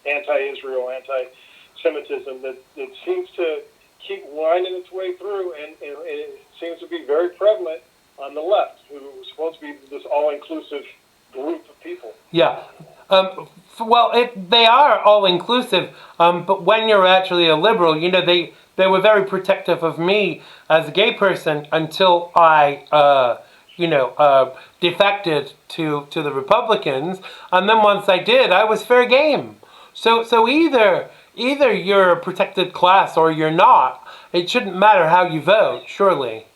anti-Israel, anti-Semitism that seems to keep winding its way through, and it seems to be very prevalent on the left, who is supposed to be this all-inclusive group of people. Yeah. They are all-inclusive, but when you're actually a liberal, they were very protective of me as a gay person until I defected to the Republicans, and then once I did, I was fair game. So either you're a protected class or you're not. It shouldn't matter how you vote, surely.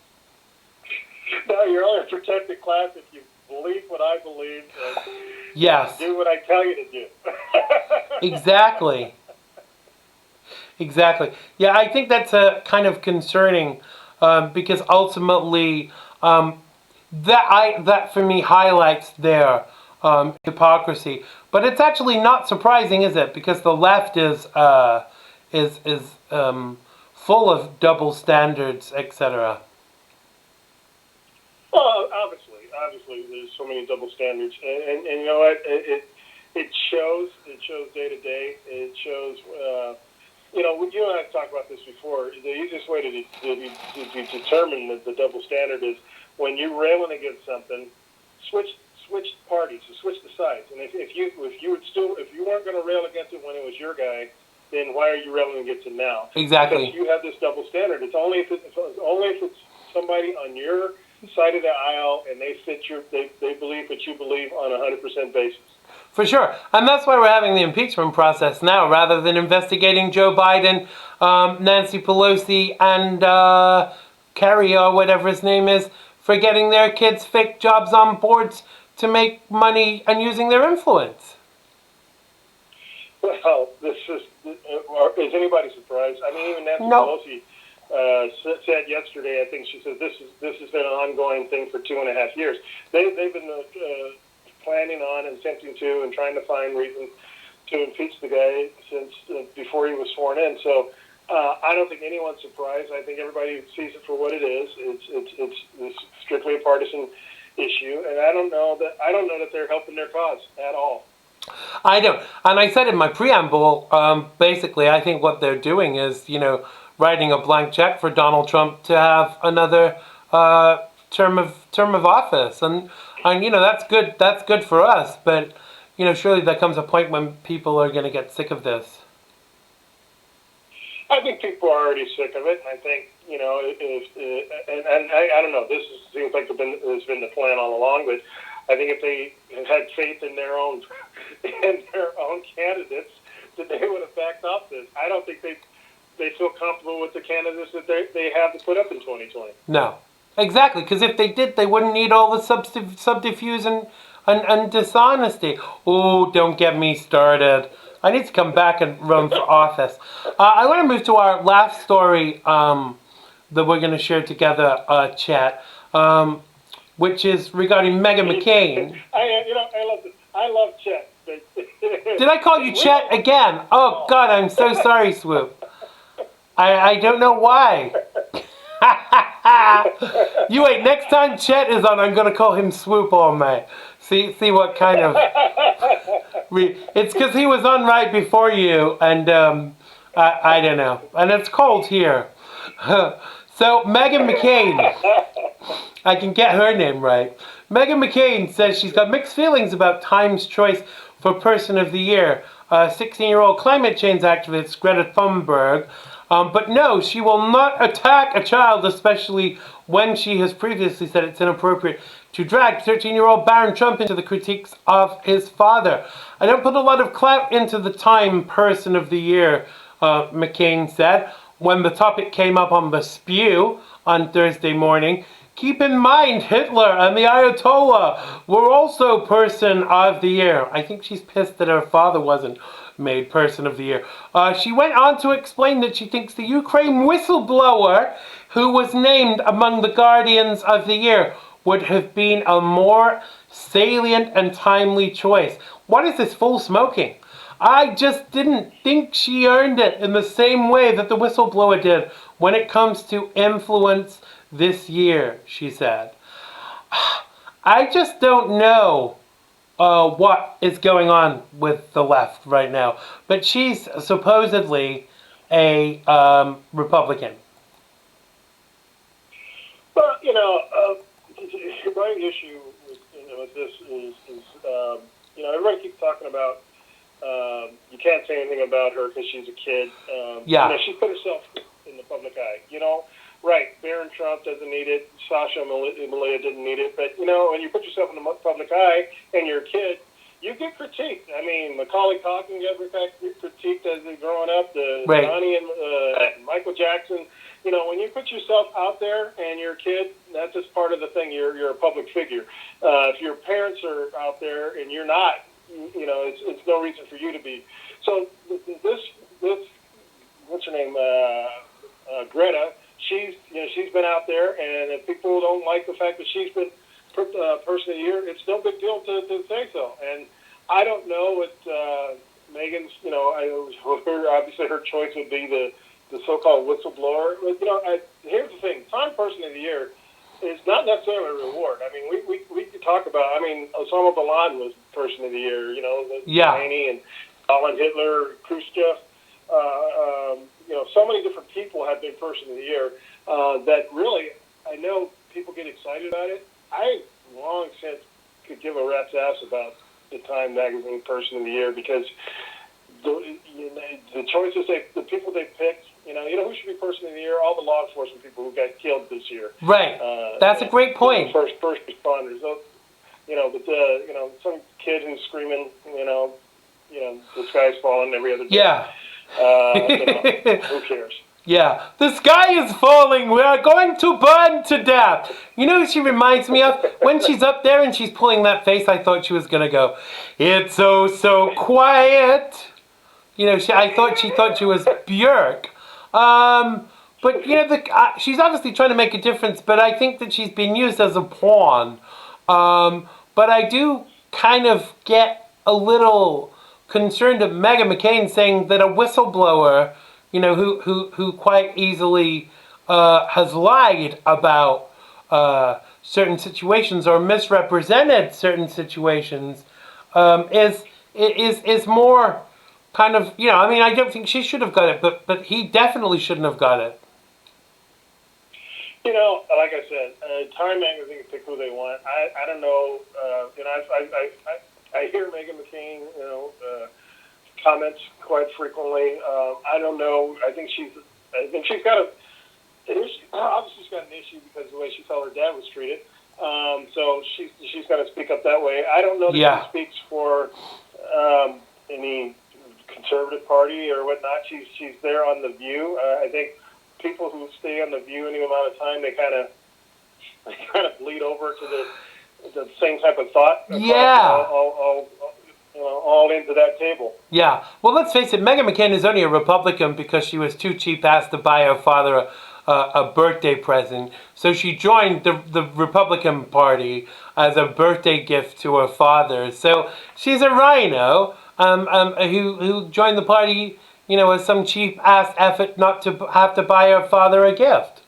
No, you're only a protected class if you believe what I believe and Yes. do what I tell you to do. Exactly. Yeah, I think that's kind of concerning, because ultimately that for me highlights their hypocrisy. But it's actually not surprising, is it? Because the left is full of double standards, etc. Well, obviously, there's so many double standards, and you know what? It shows day to day. It shows. You and I have talked about this before. The easiest way to determine the double standard is when you're railing against something, switch parties, switch the sides. And if you weren't going to rail against it when it was your guy, then why are you railing against it now? Exactly. Because you have this double standard. It's only if it's somebody on your side of the aisle and they believe what you believe on a 100% basis. For sure. And that's why we're having the impeachment process now, rather than investigating Joe Biden, Nancy Pelosi, and Kerry, or whatever his name is, for getting their kids fake jobs on boards to make money and using their influence. Well, is anybody surprised? I mean, even Nancy No. Pelosi said yesterday, I think she said this has been an ongoing thing for 2.5 years. They've been planning on and attempting to and trying to find reasons to impeach the guy since before he was sworn in. So I don't think anyone's surprised. I think everybody sees it for what it is. It's strictly a partisan issue, and I don't know that they're helping their cause at all. I don't. And I said in my preamble, basically, I think what they're doing is, writing a blank check for Donald Trump to have another term of office, and that's good. That's good for us. But surely there comes a point when people are going to get sick of this. I think people are already sick of it. I think I don't know. This seems like has been the plan all along. But I think if they had faith in their own candidates, that they would have backed off this. I don't think they feel comfortable with the candidates that they have to put up in 2020. No, exactly. Because if they did, they wouldn't need all the subterfuge and dishonesty. Oh, don't get me started. I need to come back and run for office. I want to move to our last story that we're going to share together, Chet, which is regarding Meghan McCain. I love Chet. Did I call you Chet again? Oh, God, I'm so sorry, Swoop. I don't know why. You wait, next time Chet is on, I'm going to call him Swoop all night. See what kind of... It's because he was on right before you, and I don't know. And it's cold here. So, Meghan McCain, I can get her name right. Meghan McCain says she's got mixed feelings about Time's choice for Person of the Year. 16-year-old climate change activist Greta Thunberg. But no, she will not attack a child, especially when she has previously said it's inappropriate to drag 13-year-old Barron Trump into the critiques of his father. I don't put a lot of clout into the Time Person of the Year, McCain said, when the topic came up on The Spew on Thursday morning. Keep in mind, Hitler and the Ayatollah were also Person of the Year. I think she's pissed that her father wasn't made Person of the Year. She went on to explain that she thinks the Ukraine whistleblower, who was named among the Guardians of the Year, would have been a more salient and timely choice. What is this full smoking? I just didn't think she earned it in the same way that the whistleblower did when it comes to influence this year, she said. I just don't know what is going on with the left right now. But she's supposedly a Republican. Well, my issue with this is everybody keeps talking about you can't say anything about her because she's a kid. She put herself in the public eye. Right, Barron Trump doesn't need it. Sasha Malia didn't need it. But, when you put yourself in the public eye and you're a kid, you get critiqued. I mean, Macaulay Culkin got critiqued as they're growing up. Donnie and Michael Jackson. When you put yourself out there and you're a kid, that's just part of the thing. You're a public figure. If your parents are out there and you're not, it's no reason for you to be. So this what's her name? Greta. She's been out there, and if people don't like the fact that she's been Person of the Year, it's no big deal to say so. And I don't know what Megan's. Obviously her choice would be the so-called whistleblower. But here's the thing: Time Person of the Year is not necessarily a reward. I mean, we could talk about. I mean, Osama bin Laden was Person of the Year. Khomeini and Stalin, Hitler, Khrushchev. So many different people have been Person of the Year that really, I know people get excited about it. I long since could give a rat's ass about the Time Magazine Person of the Year because the choices the people they picked, who should be Person of the Year? All the law enforcement people who got killed this year. Right. That's a great point. First responders. some kid who's screaming, the sky's falling every other day. Yeah. Who cares? Yeah, the sky is falling. We are going to burn to death. You know who she reminds me of? When she's up there and she's pulling that face, I thought she was going to go, "It's so quiet." I thought she was Björk. But, she's obviously trying to make a difference, but I think that she's been used as a pawn. But I do kind of get a little concerned at Meghan McCain saying that a whistleblower, who quite easily has lied about certain situations or misrepresented certain situations, is more kind of, I don't think she should have got it, but he definitely shouldn't have got it. Like I said, Time Magazine can pick who they want. I don't know. I hear Meghan McCain, comments quite frequently. I don't know. I think she's got obviously she's got an issue because of the way she felt her dad was treated. So she's got to speak up that way. I don't know that she speaks for any conservative party or whatnot. She's there on The View. I think people who stay on The View any amount of time, they kind of bleed over to the same type of thought. Yeah. All into that table. Yeah. Well, let's face it, Meghan McCain is only a Republican because she was too cheap-ass to buy her father a birthday present. So she joined the Republican Party as a birthday gift to her father. So she's a rhino who joined the party, as some cheap-ass effort not to have to buy her father a gift.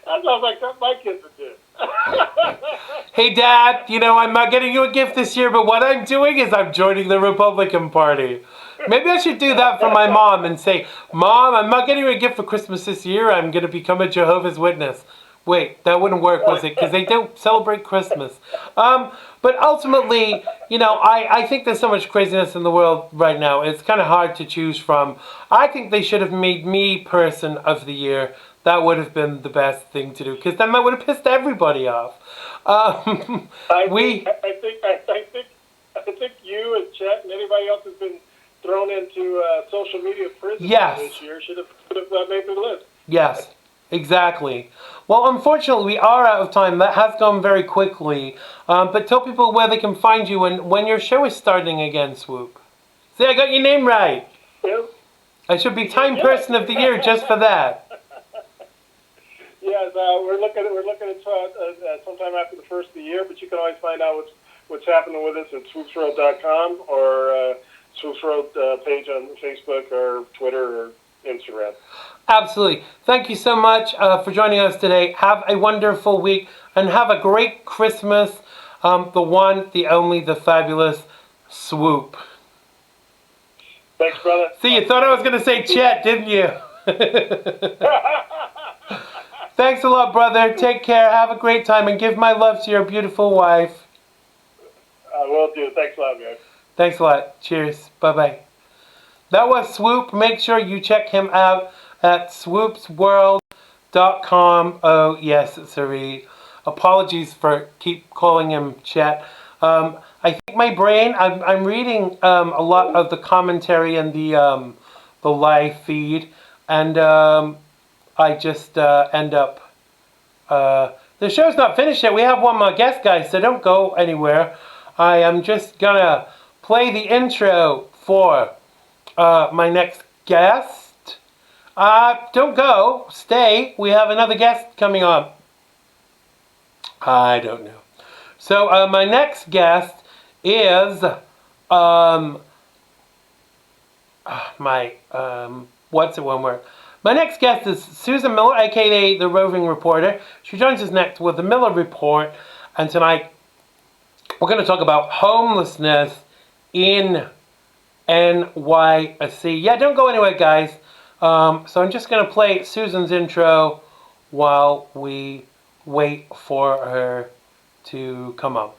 That sounds like something my kids would do. Hey, Dad, I'm not getting you a gift this year, but what I'm doing is I'm joining the Republican Party. Maybe I should do that for my mom and say, "Mom, I'm not getting you a gift for Christmas this year. I'm going to become a Jehovah's Witness." Wait, that wouldn't work, was it? Because they don't celebrate Christmas. But ultimately, I think there's so much craziness in the world right now. It's kind of hard to choose from. I think they should have made me Person of the Year. That would have been the best thing to do, because then that would have pissed everybody off. I think you and Chet and anybody else who's been thrown into social media prison this year should have made the list. Yes, exactly. Well, unfortunately, we are out of time. That has gone very quickly. But tell people where they can find you when your show is starting again, Swoop. See, I got your name right. Yeah. I should be Time Person of the Year just for that. Yes, we're looking at sometime after the first of the year, but you can always find out what's happening with us at swoopsroad.com or Swoops Road page on Facebook or Twitter or Instagram. Absolutely. Thank you so much for joining us today. Have a wonderful week and have a great Christmas. The one, the only, the fabulous Swoop. Thanks, brother. See, you thought I was going to say Chet, didn't you? Thanks a lot, brother. Take care. Have a great time and give my love to your beautiful wife. I will do. Thanks a lot, man. Thanks a lot. Cheers. Bye-bye. That was Swoop. Make sure you check him out at swoopsworld.com. Oh, yes, sirree. Apologies for keep calling him Chet. I think my brain, I'm reading a lot of the commentary and the live feed, and I just end up... the show's not finished yet. We have one more guest, guys, so don't go anywhere. I am just going to play the intro for my next guest. Don't go. Stay. We have another guest coming on. I don't know. So my next guest is what's it one word? My next guest is Susan Miller, aka the Roving Reporter. She joins us next with the Miller Report, and tonight we're going to talk about homelessness in NYC. Yeah, don't go anywhere, guys. So I'm just going to play Susan's intro while we wait for her to come up.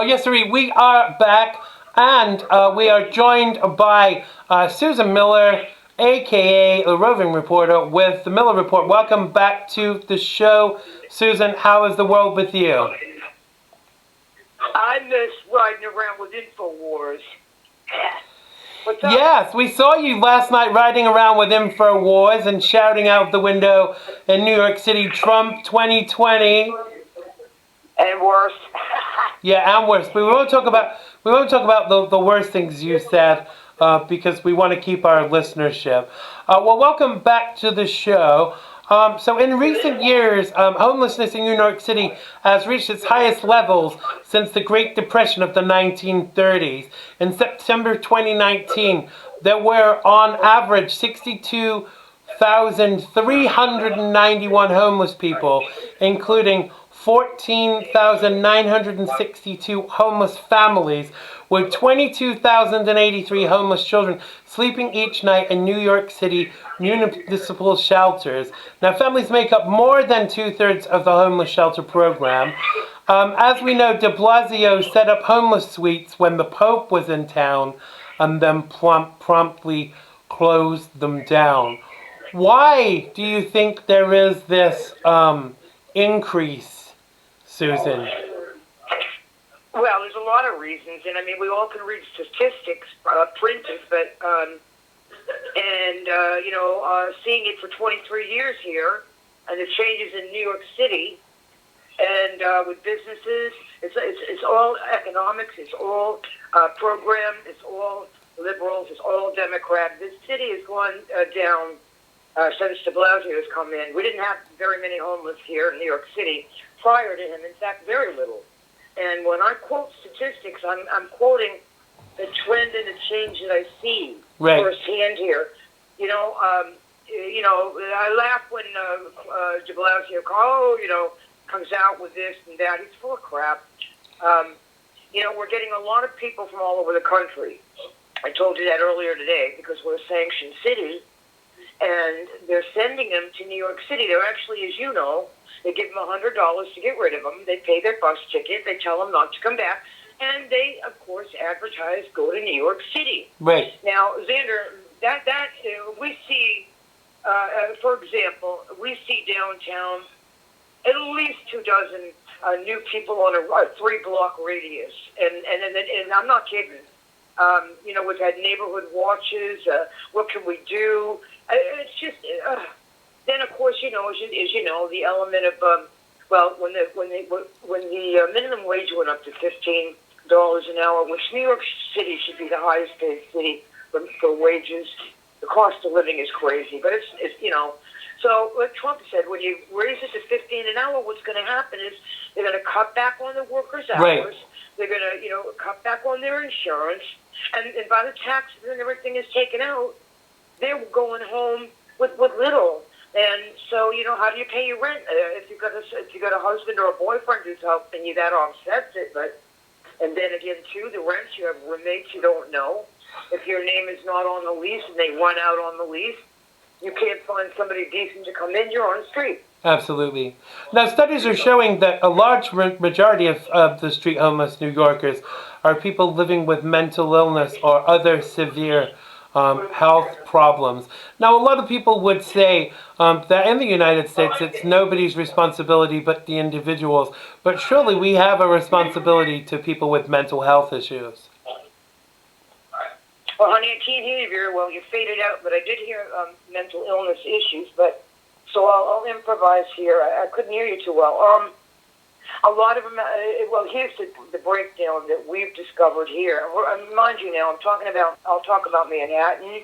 Oh, yes, sir. We are back, and we are joined by Susan Miller, a.k.a. the roving reporter with the Miller Report. Welcome back to the show. Susan, how is the world with you? I miss riding around with InfoWars. What's up? Yes, we saw you last night riding around with InfoWars and shouting out the window in New York City, Trump 2020. And worse. Yeah, and worse. But we won't talk about the worst things you said because we want to keep our listenership. Well, welcome back to the show. So in recent years, homelessness in New York City has reached its highest levels since the Great Depression of the 1930s. In September 2019, there were on average 62,391 homeless people, including 14,962 homeless families, with 22,083 homeless children sleeping each night in New York City municipal shelters. Now, families make up more than 2/3 of the homeless shelter program. As we know, de Blasio set up homeless suites when the Pope was in town and then promptly closed them down. Why do you think there is this increase, Susan? Well, there's a lot of reasons, and I mean, we all can read statistics printed, but seeing it for 23 years here, and the changes in New York City, and with businesses, it's all economics, it's all program, it's all liberals, it's all Democrat. This city has gone down since de Blasio has come in. We didn't have very many homeless here in New York City prior to him. In fact, very little. And when I quote statistics, I'm quoting the trend and the change that I see firsthand here. I laugh when de Blasio comes out with this and that. He's full of crap. We're getting a lot of people from all over the country. I told you that earlier today because we're a sanctioned city, and they're sending them to New York City. They're actually, as you know, they give them $100 to get rid of them. They pay their bus ticket. They tell them not to come back. And they, of course, advertise, go to New York City. Right. Now, Xander, we see, for example, we see downtown at least 24 new people on a 3-block radius. And I'm not kidding. We've had neighborhood watches. What can we do? It's just... Then, of course, as you know, the element of when the minimum wage went up to $15 an hour, which New York City should be the highest paid city for wages. The cost of living is crazy, but it's. So, like Trump said, when you raise it to $15 an hour, what's going to happen is they're going to cut back on the workers' hours. Right. They're going to cut back on their insurance, and by the taxes and everything is taken out, they're going home with little. And so, how do you pay your rent? If you got a husband or a boyfriend who's helping you, that offsets it. And then again, too, the rents, you have roommates you don't know. If your name is not on the lease and they run out on the lease, you can't find somebody decent to come in. You're on the street. Absolutely. Now, studies are showing that a large majority of the street homeless New Yorkers are people living with mental illness or other severe health problems. Now, a lot of people would say that in the United States, it's nobody's responsibility but the individuals. But surely we have a responsibility to people with mental health issues. Well, honey, I can't hear you very well. You faded out, but I did hear mental illness issues. So I'll improvise here. I couldn't hear you too well. A lot of them. Well, here's the breakdown that we've discovered here. Mind you, now I'll talk about Manhattan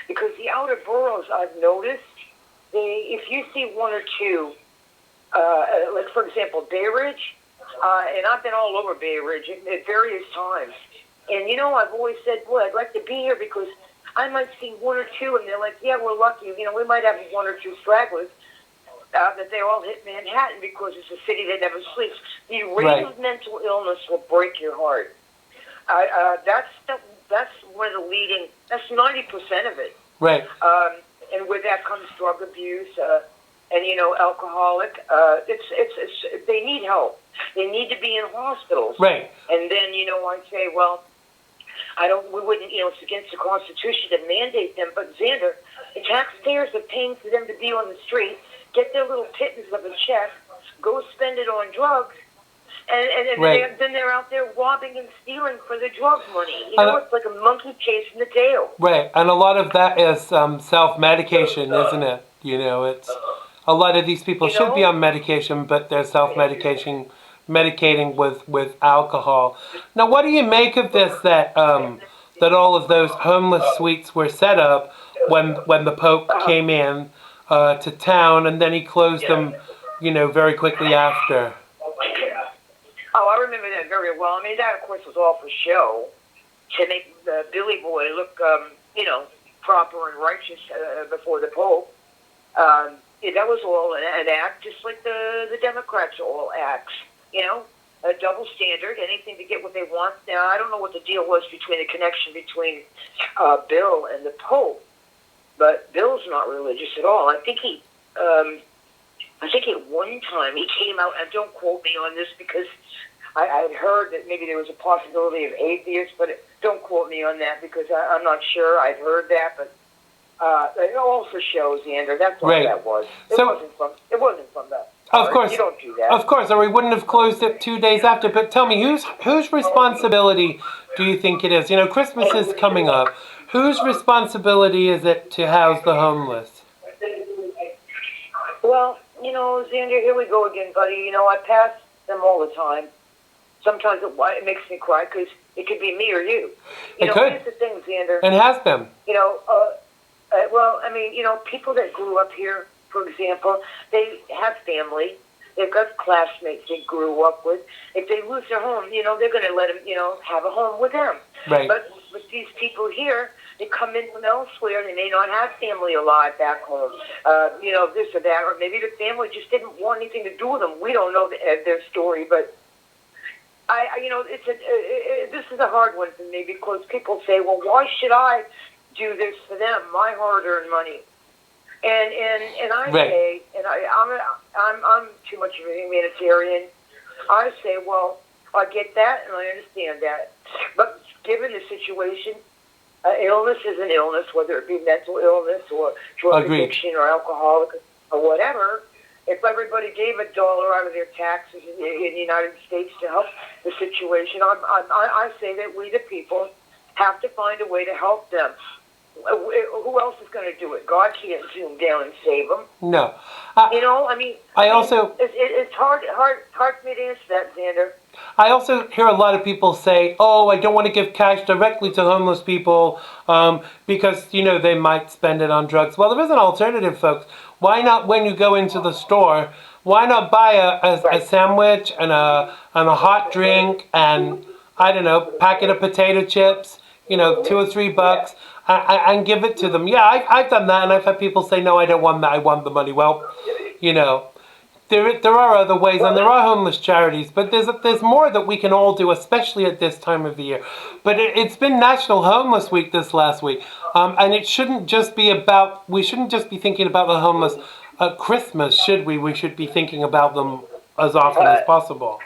because the outer boroughs I've noticed. If you see one or two, like for example, Bay Ridge, and I've been all over Bay Ridge at various times. And I've always said, boy, I'd like to be here because I might see one or two, and they're like, yeah, we're lucky. We might have one or two stragglers. That they all hit Manhattan because it's a city that never sleeps. The rate of mental illness will break your heart. That's one of the leading. That's 90% of it. Right. And with that comes drug abuse. and alcoholic. They need help. They need to be in hospitals. Right. And then I say, well, we wouldn't, it's against the Constitution to mandate them. But Xander, the taxpayers are paying for them to be on the street, get their little pittance of a check, go spend it on drugs. And right. then they're out there robbing and stealing for the drug money. It's like a monkey chasing the tail. Right, and a lot of that is self-medication, isn't it? It's a lot of these people should be on medication, but they're self-medicating with alcohol. Now, what do you make of this? That all of those homeless suites were set up when the Pope came in to town, and then he closed them, very quickly after. Oh, I remember that very well. I mean, that, of course, was all for show, to make Billy Boy look, proper and righteous before the Pope. That was all an act, just like the Democrats are all acts, a double standard, anything to get what they want. Now, I don't know what the deal was between the connection between Bill and the Pope, but Bill's not religious at all. I think at one time he came out, and don't quote me on this because I had heard that maybe there was a possibility of atheists, but don't quote me on that because I'm not sure. I'd heard that, but all for show, Xander. That's what that was. It wasn't from that. Of course, you don't do that. Of course, or we wouldn't have closed it 2 days after. But tell me, whose responsibility do you think it is? Christmas is coming up. Whose responsibility is it to house the homeless? Well, Xander, here we go again, buddy. I pass them all the time. Sometimes it makes me cry because it could be me or you. It could. Here's the thing, Xander. And has been. People that grew up here, for example, they have family. They've got classmates they grew up with. If they lose their home, they're going to let them, have a home with them. Right. But with these people here, they come in from elsewhere. They may not have family alive back home. This or that, or maybe the family just didn't want anything to do with them. We don't know their story, but this is a hard one for me because people say, well, why should I do this for them? My hard-earned money. And I say, and I'm too much of a humanitarian. I say, well, I get that and I understand that, but given the situation, illness is an illness, whether it be mental illness or drug addiction or alcoholic or whatever. If everybody gave $1 out of their taxes in the United States to help the situation, I say that we, the people, have to find a way to help them. Who else is going to do it? God can't zoom down and save them. No. It's hard for me to answer that, Xander. I also hear a lot of people say, oh, I don't want to give cash directly to homeless people because, they might spend it on drugs. Well, there is an alternative, folks. Why not, when you go into the store, why not buy a sandwich and a hot drink and, I don't know, packet of potato chips, $2 or $3, and give it to them. Yeah, I've done that, and I've had people say, no, I don't want that, I want the money. Well, there are other ways, and there are homeless charities, but there's more that we can all do, especially at this time of the year. But it's been National Homeless Week this last week, and it shouldn't just be about, we shouldn't just be thinking about the homeless at Christmas, should we? We should be thinking about them as often as possible.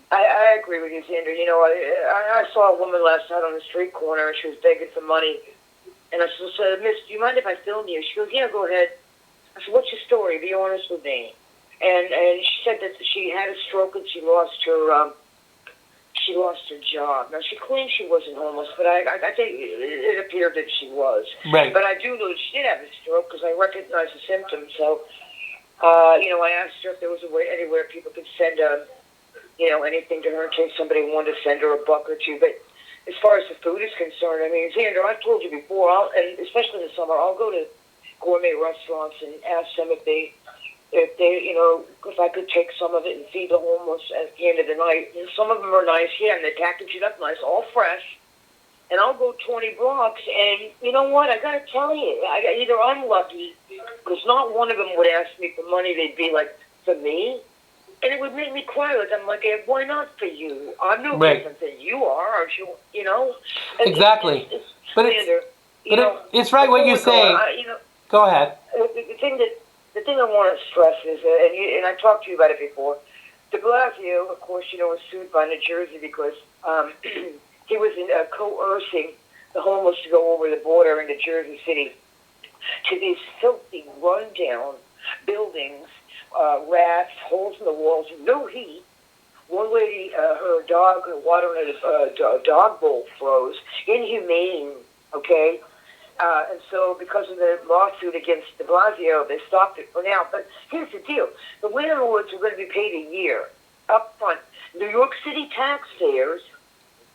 I agree with you, Xander. I saw a woman last night on the street corner, and she was begging for money. And I said, Miss, do you mind if I film you? She goes, yeah, go ahead. I said, what's your story? Be honest with me. And she said that she had a stroke and she lost her job. Now, she claimed she wasn't homeless, but I think it appeared that she was. Right. But I do know she did have a stroke because I recognized the symptoms. So, I asked her if there was anywhere people could send anything to her in case somebody wanted to send her $1 or $2. But as far as the food is concerned, I mean, Xander, I've told you before, and especially in the summer, I'll go to gourmet restaurants and ask them if I could take some of it and feed the homeless at the end of the night. And some of them are nice, and they package it up nice, all fresh. And I'll go 20 blocks, and you know what? I got to tell you, either I'm lucky, because not one of them would ask me for money. They'd be like, for me? And it would make me cry. I'm like, hey, why not for you? I'm no different than you are, aren't you? And exactly. It's right what you say. Go ahead. The thing thing I want to stress is, and I talked to you about it before, de Blasio, of course, was sued by New Jersey because he was coercing the homeless to go over the border into Jersey City to these filthy, rundown buildings, rats, holes in the walls, no heat. One lady, her dog, water in a dog bowl froze. Inhumane, okay? And so because of the lawsuit against de Blasio, they stopped it for now. But here's the deal. The landlords are going to be paid a year up front. New York City taxpayers,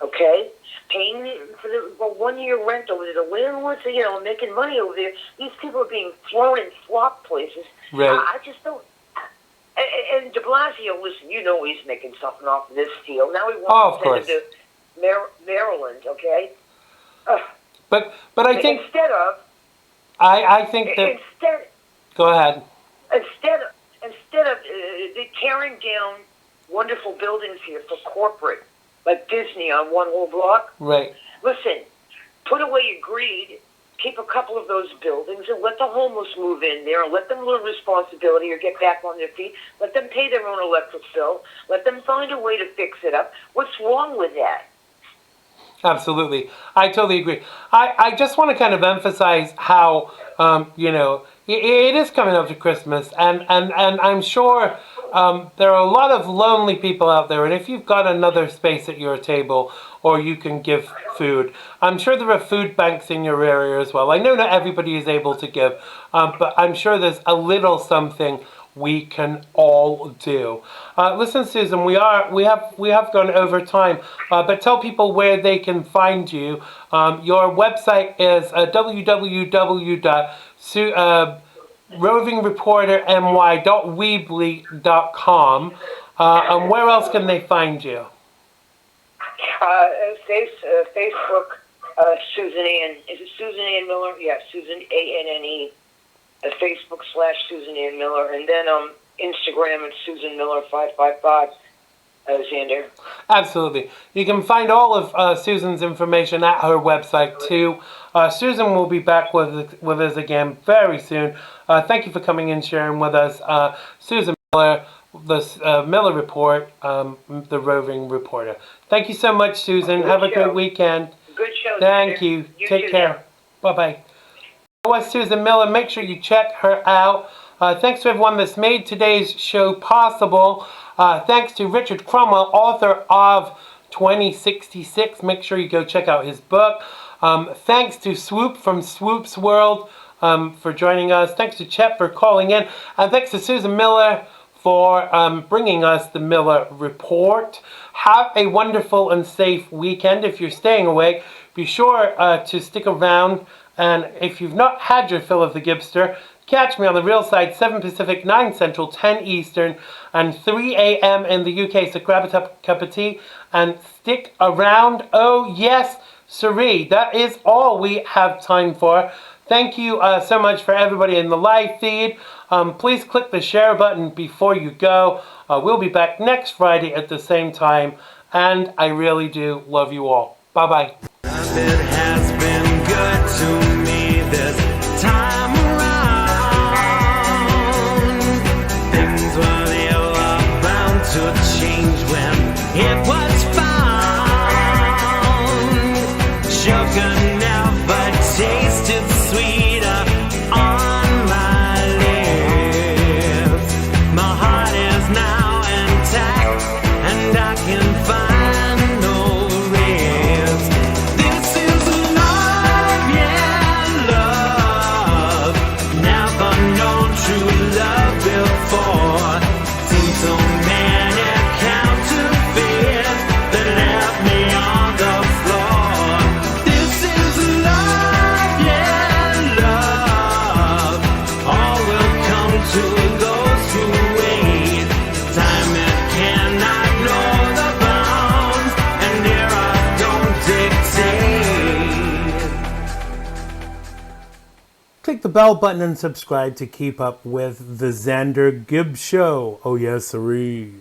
okay, paying for the 1 year rent over there. The landlords are, making money over there. These people are being thrown in flop places. Right. I just don't. And de Blasio, listen, he's making something off of this deal. Now he wants to send it to Maryland, okay? But I think instead of I think that go ahead. Instead of tearing down wonderful buildings here for corporate, like Disney on one whole block. Right. Listen, put away your greed. Keep a couple of those buildings and let the homeless move in there and let them learn responsibility or get back on their feet. Let them pay their own electric bill. Let them find a way to fix it up. What's wrong with that? Absolutely. I totally agree. I just want to kind of emphasize how, it is coming up to Christmas, and I'm sure there are a lot of lonely people out there, and if you've got another space at your table or you can give food, I'm sure there are food banks in your area as well. I know not everybody is able to give, but I'm sure there's a little something we can all do. Listen, Susan, we have gone over time, but tell people where they can find you. Your website is www.rovingreporterny.weebly.com. And where else can they find you? Facebook, Susan Ann. Is it Susan Ann Miller? Yeah, Susan Anne. Facebook / Susan Ann Miller, and then Instagram at Susan Miller 555. Xander. Absolutely. You can find all of Susan's information at her website too. Susan will be back with us again very soon. Thank you for coming and sharing with us. Susan Miller, the Miller Report, the roving reporter. Thank you so much, Susan. Good Have a show. good weekend. Good show. Thank Xander. you. You Take too, care. now. Bye-bye. That was Susan Miller. Make sure you check her out. Thanks to everyone that's made today's show possible. Thanks to Richard Cromwell, author of 2066. Make sure you go check out his book. Thanks to Swoop from Swoop's World for joining us. Thanks to Chet for calling in. And thanks to Susan Miller for bringing us the Miller Report. Have a wonderful and safe weekend. If you're staying awake, be sure to stick around. And if you've not had your fill of the Gibster, catch me on the real side, 7 Pacific, 9 Central, 10 Eastern, and 3 a.m. in the UK. So grab a cup of tea and stick around. Oh, yes, siree. That is all we have time for. Thank you so much for everybody in the live feed. Please click the share button before you go. We'll be back next Friday at the same time. And I really do love you all. Bye-bye. It has been good to me this time around. Things were the other bound to change when it was found. Sugar never tasted sweeter on my lips. My heart is now intact and I can find no ribs. This is love, yeah, love. Never known true love before. Seen so many counterfeits that left me on the floor. This is love, yeah, love. All will come to those who wait. Time it cannot know the bounds, and era don't dictate. Click the bell button and subscribe to keep up with the Xander Gibb Show. Oh yes, siree.